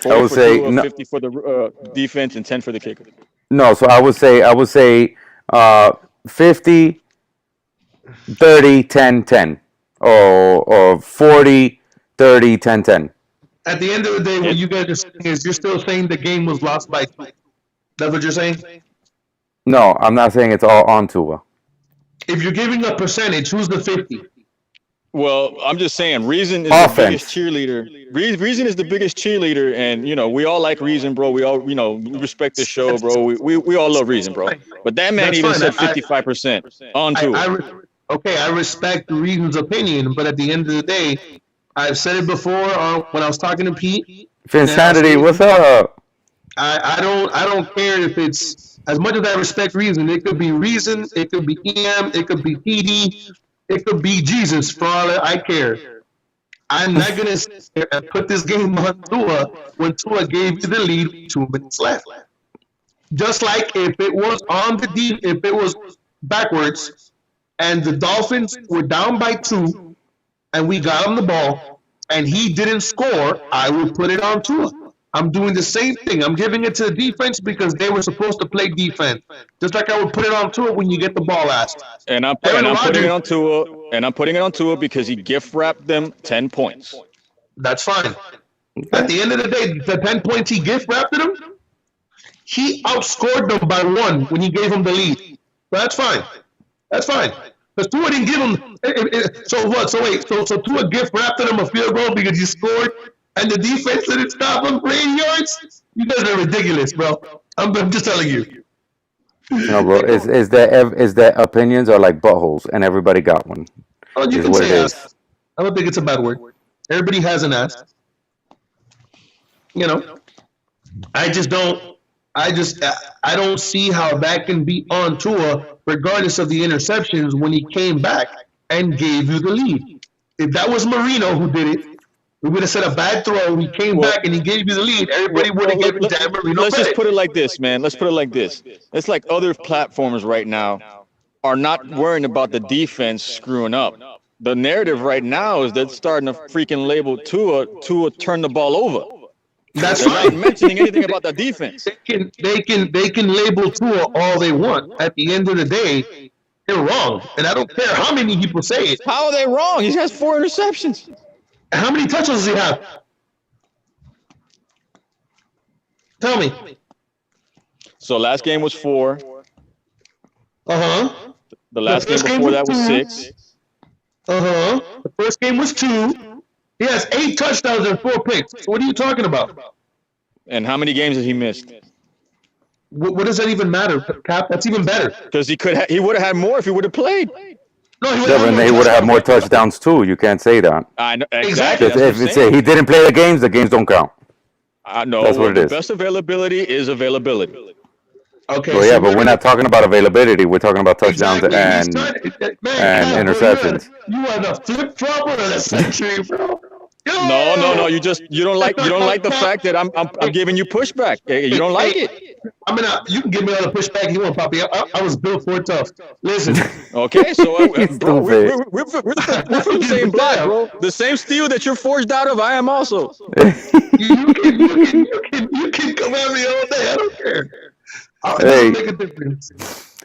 I would say 50 for the defense and 10 for the kicker. No, so I would say 50, 30, 10, 10. Or 40, 30, 10, 10. At the end of the day, what you guys are saying is you're still saying the game was lost by 2. That's what you're saying? No, I'm not saying it's all on Tua. If you're giving a percentage, who's the 50? Well, I'm just saying, Reason is Offense. The biggest cheerleader. Reason is the biggest cheerleader, and we all like Reason, bro. We all, we respect the show, bro. We all love Reason, bro. But that man even said 55% on Tua. I respect Reason's opinion, but at the end of the day, I've said it before when I was talking to Pete. Finsanity, what's up? I don't care if it's, as much as I respect Reason, it could be Reason, it could be EM, it could be PD, it could be Jesus, for all I care. I'm not going to sit there and put this game on Tua when Tua gave you the lead with 2 minutes left. Just like if it was if it was backwards and the Dolphins were down by 2 and we got him the ball and he didn't score, I would put it on Tua. I'm doing the same thing. I'm giving it to the defense because they were supposed to play defense. Just like I would put it on Tua when you get the ball asked. And I'm putting it on Tua because he gift wrapped them 10 points. That's fine. At the end of the day, the 10 points he gift wrapped them, he outscored them by 1 when he gave them the lead. But that's fine. That's fine. Because Tua didn't give him. So what? So wait. So Tua gift wrapped them a field goal because he scored. And the defense didn't stop him for 8 yards? You guys are ridiculous, bro. I'm just telling you. No, bro. Is that opinions are like buttholes, and everybody got one? Oh, you can say ass. I don't think it's a bad word. Everybody has an ass. I don't see how that can be on Tua, regardless of the interceptions, when he came back and gave you the lead. If that was Marino who did it, we would have said a bad throw. He came back and he gave you the lead. Everybody would have given Dan Marino Let's just put it like this, man. Let's put it like this. It's like other platforms right now are not worrying about the defense screwing up. The narrative right now is they're starting to freaking label Tua turn the ball over. That's They're fine. not mentioning anything about the defense. They can label Tua all they want. At the end of the day, they're wrong. And I don't care how many people say it. How are they wrong? He has 4 interceptions. How many touchdowns does he have? Tell me. So last game was 4. Uh-huh. The last game before that was 6. Uh-huh. The first game was 2. He has 8 touchdowns and 4 picks. So what are you talking about? And how many games has he missed? What does that even matter, Cap? That's even better. Because he would have had more if he would have played. No, he would have had more touchdowns too. You can't say that. I know exactly. If it's he didn't play the games don't count. I know. That's what it is. Best availability is availability. Okay. Well, yeah, but we're not talking about availability. We're talking about touchdowns exactly. and Man, and Cap, bro, interceptions. you are the flip flopper of the century, bro. No. You don't like the fact that I'm giving you pushback. You don't like it. I mean, you can give me all the pushback you want, Poppy. I was built for it tough. Listen, Okay, so He's bro, stupid. we're from the same block, bro. The same steel that you're forged out of, I am also. you can come at me all day. I don't care. It doesn't Hey, make a difference.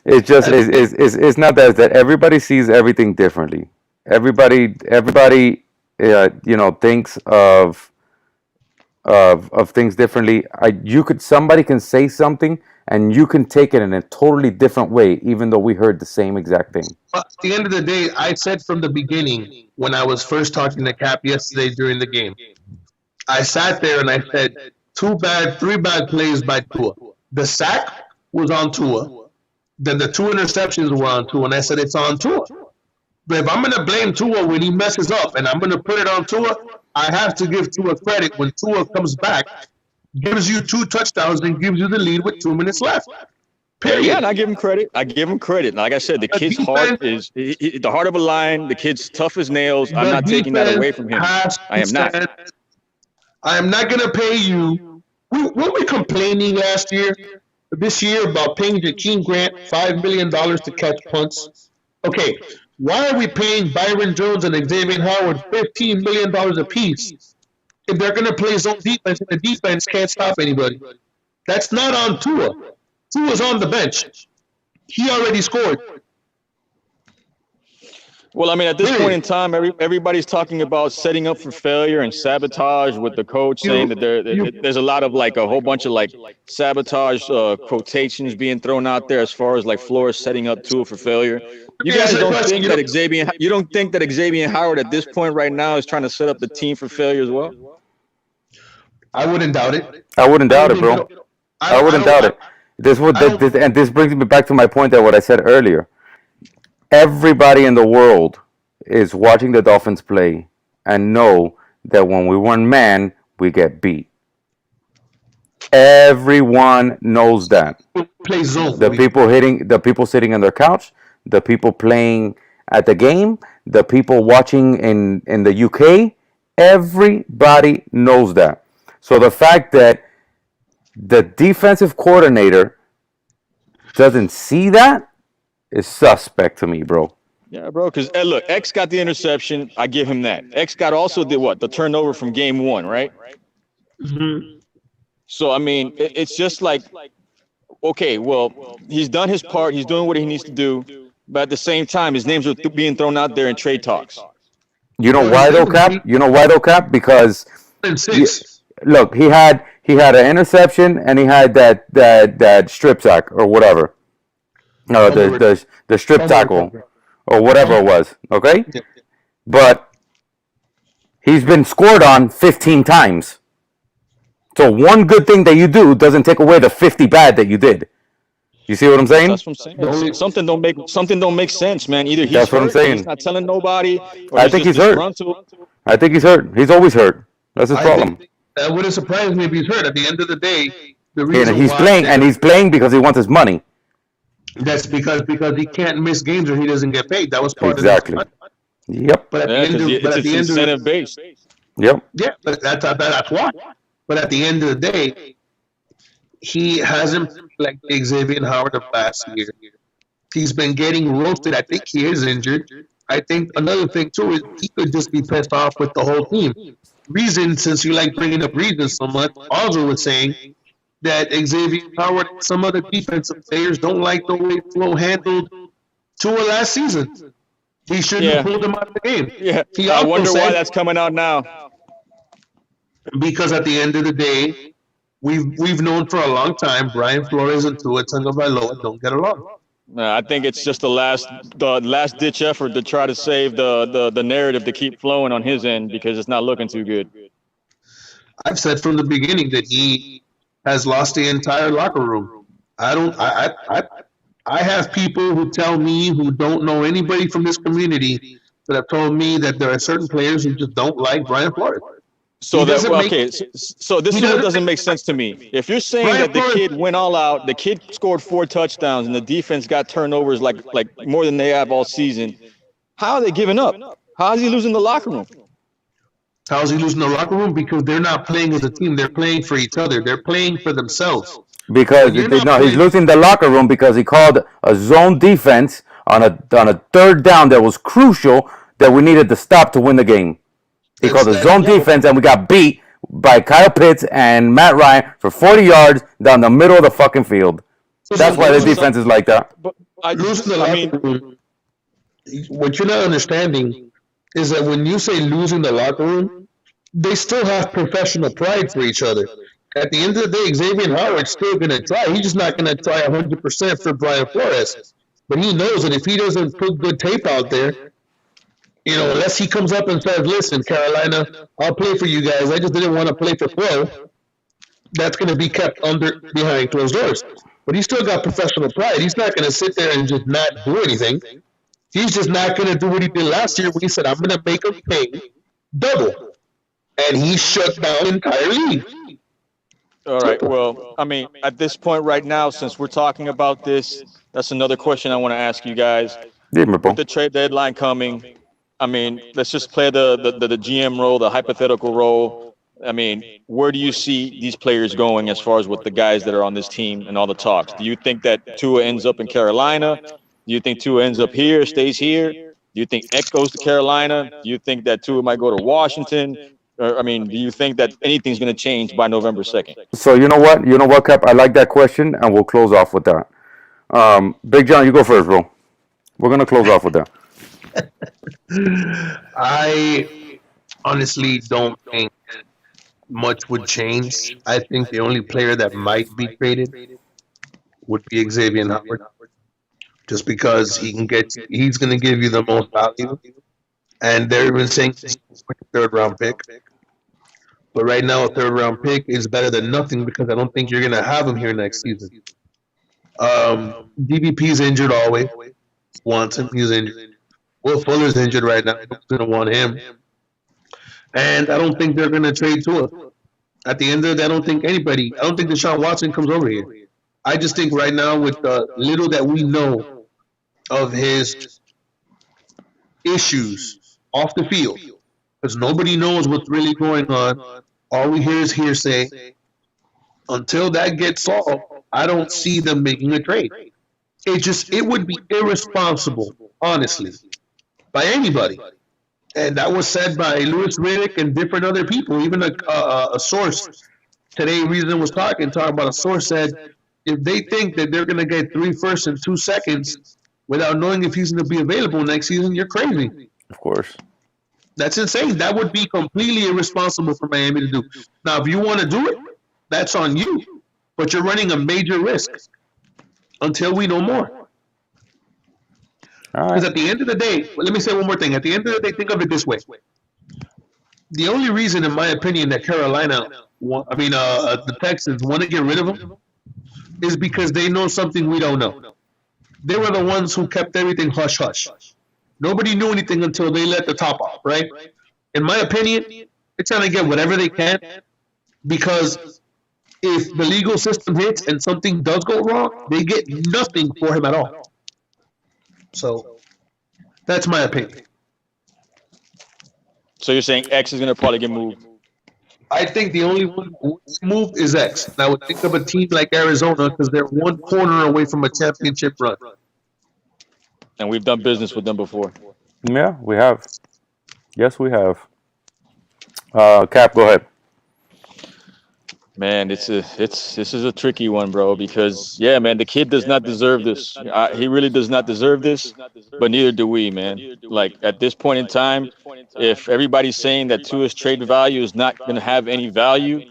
it's just it's not that, it's that everybody sees everything differently. Everybody thinks of things differently. Somebody can say something and you can take it in a totally different way, even though we heard the same exact thing. But at the end of the day, I said from the beginning when I was first talking to Cap yesterday during the game, I sat there and I said, three bad plays by Tua. The sack was on Tua. Then the 2 interceptions were on Tua, and I said it's on Tua. But if I'm going to blame Tua when he messes up and I'm going to put it on Tua, I have to give Tua credit when Tua comes back, gives you 2 touchdowns, and gives you the lead with 2 minutes left. Period. Yeah, and I give him credit. Like I said, the kid's heart is the heart of a lion. The kid's tough as nails. I'm not taking that away from him. I am not. I am not going to pay you. Weren't we complaining this year, about paying Jakeem Grant $5 million to catch punts? Okay, why are we paying Byron Jones and Xavier Howard $15 million apiece if they're going to play zone defense and the defense can't stop anybody? That's not on Tua. Tua's on the bench. He already scored. Well, I mean, at this point in time, everybody's talking about setting up for failure and sabotage, with the coach saying that there's a lot of a whole bunch of sabotage quotations being thrown out there as far as Flores setting up Tua for failure. You guys don't think that Xavier Howard at this point right now is trying to set up the team for failure as well? I wouldn't doubt it. I wouldn't doubt it, bro. I wouldn't doubt it. This brings me back to my point that what I said earlier. Everybody in the world is watching the Dolphins play and know that when we run man, we get beat. Everyone knows that. Play zone. The people sitting on their couch, the people playing at the game, the people watching in the UK, everybody knows that. So the fact that the defensive coordinator doesn't see that is suspect to me, bro. Yeah, bro, because look, X got the interception. I give him that. X got also did what? The turnover from game 1, right? Mm-hmm. So, I mean, it's just okay, well, he's done his part. He's doing what he needs to do. But at the same time, his names are being thrown out there in trade talks. You know why though, Cap? Because look, he had an interception and he had that strip sack or whatever. No, the strip tackle or whatever it was. Okay, but he's been scored on 15 times. So one good thing that you do doesn't take away the 50 bad that you did. You see what I'm saying? That's what I'm saying. Something don't make sense, man. Either he's That's what I'm saying. He's not telling nobody, or I think he's hurt. I think he's hurt. He's always hurt. That's his problem. That wouldn't surprise me if he's hurt. At the end of the day, the reason he's playing because he wants his money. That's because he can't miss games or he doesn't get paid. That was part exactly. of it. Yep. But at the end of it's incentive based. Yep. Yeah, but that's why. But at the end of the day, he hasn't like Xavier Howard of last year. He's been getting roasted. I think he is injured. I think another thing too is he could just be pissed off with the whole team. Reason, since you like bringing up Reason so much, also was saying that Xavier Howard and some other defensive players don't like the way Flo handled Tua last season. He shouldn't have pulled him out of the game. Yeah, I wonder why that's coming out now. Because at the end of the day, we've known for a long time Brian Flores and Tua Tagovailoa don't get along. I think it's just the last ditch effort to try to save the narrative to keep flowing on his end, because it's not looking too good. I've said from the beginning that he has lost the entire locker room. I have people who tell me, who don't know anybody from this community, that have told me that there are certain players who just don't like Brian Flores. So this is what doesn't make sense to me. If you're saying that the kid went all out, the kid scored 4 touchdowns, and the defense got turnovers like more than they have all season, How are they giving up? How is he losing the locker room? How's he losing the locker room? Because they're not playing as a team. They're playing for each other. They're playing for themselves. Because When you're not he's playing, losing the locker room because he called a zone defense on a third down that was crucial that we needed to stop to win the game. He called a zone defense and we got beat by Kyle Pitts and Matt Ryan for 40 yards down the middle of the fucking field. That's why the defense is like that. But losing the locker room. What you're not understanding is that when you say losing the locker room, they still have professional pride for each other. At the end of the day, Xavier Howard's still going to try. He's just not going to try 100% for Brian Flores. But he knows that if he doesn't put good tape out there, unless he comes up and says, listen, Carolina, I'll play for you guys. I just didn't want to play for Flo. That's going to be kept behind closed doors. But he's still got professional pride. He's not going to sit there and just not do anything. He's just not going to do what he did last year when he said, I'm going to make him pay double. And he shut down the entire league. All right. Well, I mean, at this point right now, since we're talking about this, that's another question I want to ask you guys. With the trade deadline coming, I mean, let's just play the GM role, the hypothetical role. I mean, where do you see these players going as far as with the guys that are on this team and all the talks? Do you think that Tua ends up in Carolina? Do you think Tua ends up here, stays here? Do you think Eck goes to Carolina? Do you think that Tua might go to Washington? Or, I mean, do you think that anything's going to change by November 2nd? So you know what, Cap? I like that question, and we'll close off with that. Big John, you go first, bro. We're going to close off with that. I honestly don't think much would change. I think the only player that might be traded would be Xavier Howard, just because he's going to give you the most value, and they're even saying third round pick. But right now, a third round pick is better than nothing because I don't think you're going to have him here next season. DBP's injured always. Wants him. He's injured. Will Fuller's injured right now. Who's going to want him? And I don't think they're going to trade Tua. At the end of it, I don't think Deshaun Watson comes over here. I just think right now, with the little that we know of his issues off the field, because nobody knows what's really going on. All we hear is hearsay. Until that gets solved, I don't see them making a trade. It would be irresponsible, honestly, by anybody. And that was said by Louis Riddick and different other people. Even a source today, Reason was talking about a source said, if they think that they're going to get 3 firsts and 2 seconds without knowing if he's going to be available next season, you're crazy. Of course. That's insane. That would be completely irresponsible for Miami to do. Now, if you want to do it, that's on you. But you're running a major risk until we know more. Because at the end of the day, let me say one more thing. At the end of the day, think of it this way. The only reason, in my opinion, that the Texans want to get rid of him is because they know something we don't know. They were the ones who kept everything hush-hush. Nobody knew anything until they let the top off, right? In my opinion, they're trying to get whatever they can because if the legal system hits and something does go wrong, they get nothing for him at all. So that's my opinion. So you're saying X is going to probably get moved? I think the only one who move is X. And I would think of a team like Arizona because they're one corner away from a championship run. And we've done business with them before. Yeah, we have. Yes, we have. Cap, go ahead. Man, this is a tricky one, bro. Because man, the kid does not deserve this. He really does not deserve this. But neither do we, man. Like at this point in time, if everybody's saying that Tua's trade value is not going to have any value,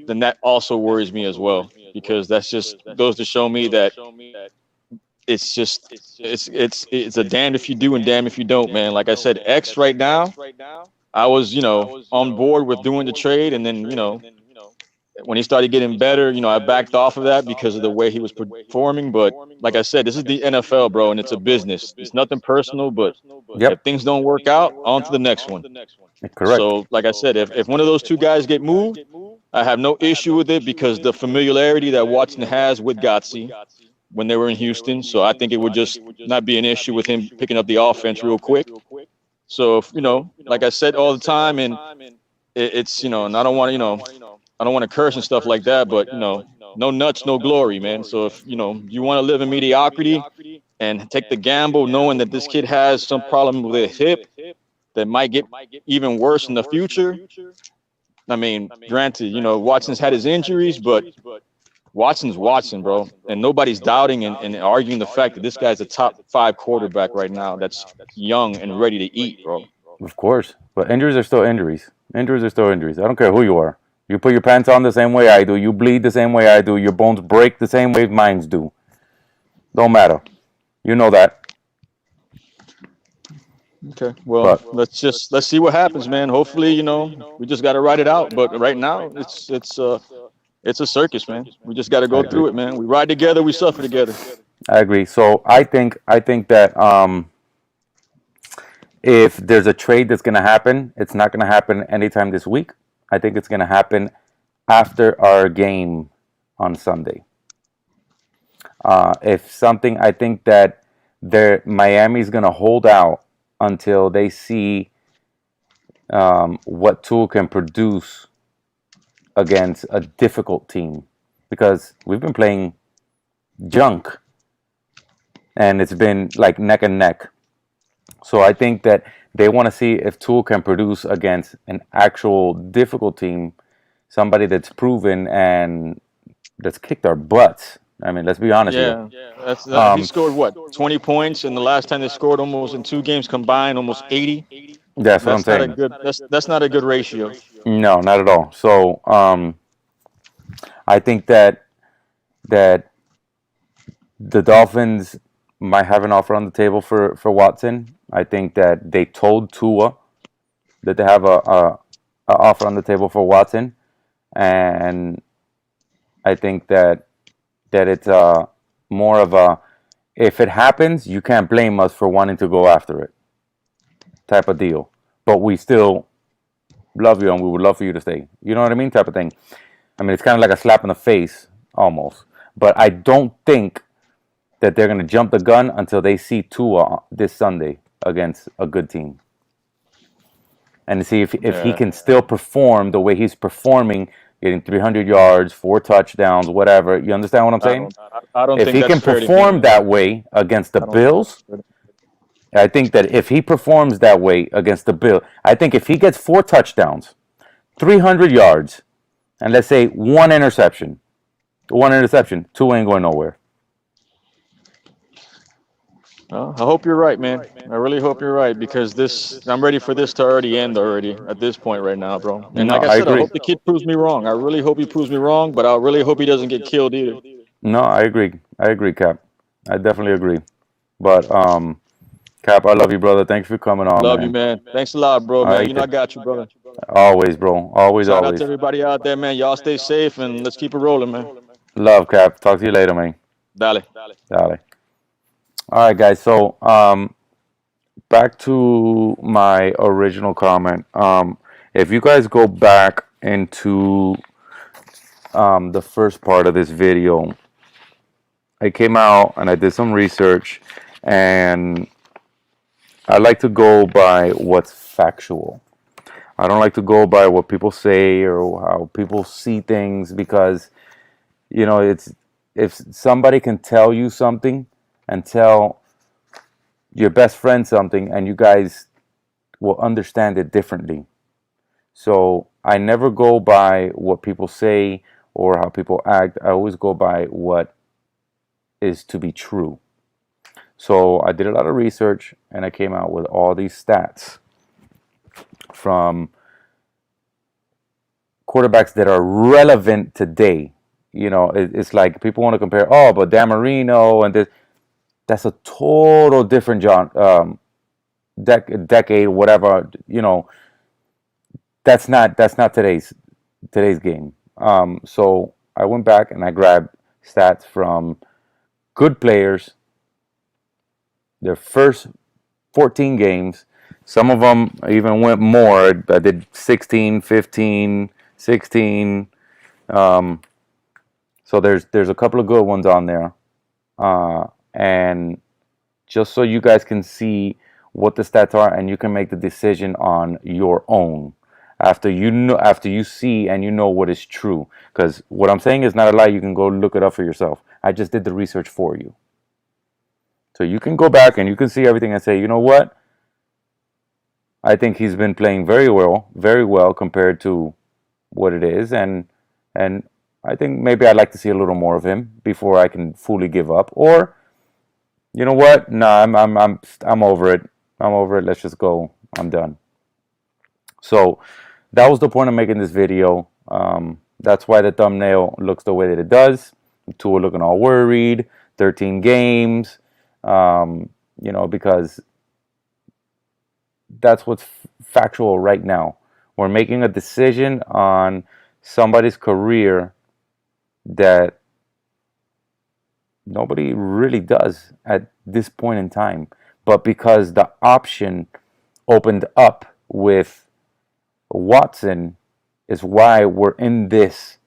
then that also worries me as well. Because that's just goes to show me that it's a damned if you do and damned if you don't, man. Like I said, X right now, I was on board with doing the trade, and then when he started getting better, I backed off of that because of the way he was performing. But like I said, this is the NFL, bro, and it's a business. It's nothing personal, but if things don't work out, on to the next one. Correct. So like I said, if one of those two guys get moved, I have no issue with it because the familiarity that Watson has with Gotze when they were in Houston. So I think it would just not be an issue with him picking up the offense real quick. So if, like I said all the time, and it's and I don't want to I don't want to curse and stuff like that, but no nuts, no glory, man. So if you want to live in mediocrity and take the gamble, knowing that this kid has some problem with his hip that might get even worse in the future. I mean, granted, Watson's had his injuries, but Watson's Watson, bro. And nobody's doubting and arguing the fact that this guy's a top 5 quarterback right now that's young and ready to eat, bro. Of course, but injuries are still injuries. Injuries are still injuries. I don't care who you are. You put your pants on the same way I do. You bleed the same way I do. Your bones break the same way mine do. Don't matter. You know that. Okay. Well, But let's see what happens, man. Hopefully, we just got to ride it out. But right now, it's a circus, man. We just got to I go agree. through it, man. We ride together, we suffer together. I agree. So I think that if there's a trade that's going to happen, it's not going to happen anytime this week. I think it's going to happen after our game on Sunday. If something, I think that Miami's going to hold out until they see what Tool can produce against a difficult team, because we've been playing junk and it's been like neck and neck. So I think that they want to see if Tool can produce against an actual difficult team, somebody that's proven and that's kicked our butts. I mean, let's be honest here. Yeah, that's he Um, scored what 20 points, and the last time they scored almost in 2 games combined, almost 80. that's what I'm That's not a saying. good. That's not a good ratio. No, not at all. So I think that the Dolphins might have an offer on the table for Watson. I think that they told Tua that they have a offer on the table for Watson, and I think that it's more of a, if it happens, you can't blame us for wanting to go after it type of deal. But we still love you and we would love for you to stay. You know what I mean? Type of thing. I mean, it's kind of like a slap in the face almost. But I don't think that they're going to jump the gun until they see Tua this Sunday against a good team, and see if he Yeah, can still perform the way he's performing, getting 300 yards, 4 touchdowns, whatever. You understand what I'm saying? I don't If think he that's can fair to perform him. that way against the I don't think Bills, that's fair. I think that if he performs that way against the Bills, I think if he gets 4 touchdowns, 300 yards, and let's say one interception, Tua ain't going nowhere. Well, I hope you're right, man. I really hope you're right because I'm ready for this to already end already at this point right now, bro. And No, like I I said, I agree. hope the kid proves me wrong. I really hope he proves me wrong, but I really hope he doesn't get killed either. No, I agree. I agree, Cap. I definitely agree. But Cap, I love you, brother. Thanks for coming on, Love you, man. man. Thanks a lot, bro, All man. right, You know I got you, brother. always, bro. Always, Shout out always. to everybody out there, man. Y'all stay safe and let's keep it rolling, man. Love, Cap. Talk to you later, man. Dale. Dale. All right, guys. So, back to my original comment. If you guys go back into the first part of this video, I came out and I did some research, and I like to go by what's factual. I don't like to go by what people say or how people see things, because it's, if somebody can tell you something and tell your best friend something, and you guys will understand it differently. So I never go by what people say or how people act. I always go by what is to be true. So I did a lot of research and I came out with all these stats from quarterbacks that are relevant today. It's like people want to compare, oh, but Dan Marino and this. That's a total different decade, whatever. That's not today's game. So I went back and I grabbed stats from good players, their first 14 games. Some of them even went more. I did 16, 15, 16. So there's a couple of good ones on there. And just so you guys can see what the stats are, and you can make the decision on your own after you see and you know what is true. Because what I'm saying is not a lie. You can go look it up for yourself. I just did the research for you. So you can go back and you can see everything and say, you know what? I think he's been playing very well compared to what it is, and I think maybe I'd like to see a little more of him before I can fully give up. Or you know what? No, I'm over it. I'm over it. Let's just go. I'm done. So that was the point of making this video. That's why the thumbnail looks the way that it does. Tua looking all worried. 13 games. Because that's what's factual right now. We're making a decision on somebody's career that nobody really does at this point in time. But because the option opened up with Watson is why we're in this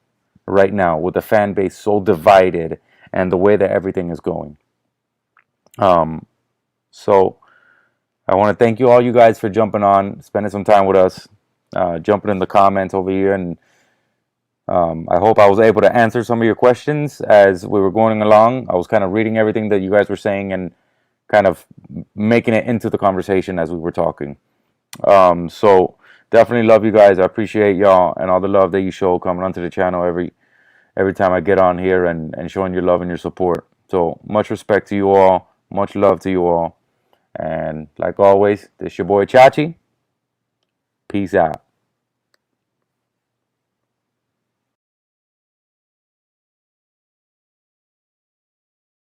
right now with the fan base so divided and the way that everything is going. So I want to thank all you guys for jumping on, spending some time with us, jumping in the comments over here, and I hope I was able to answer some of your questions as we were going along. I was kind of reading everything that you guys were saying and kind of making it into the conversation as we were talking. So definitely love you guys. I appreciate y'all and all the love that you show coming onto the channel every time I get on here and showing your love and your support. So much respect to you all. Much love to you all. And like always, this your boy Chachi. Peace out.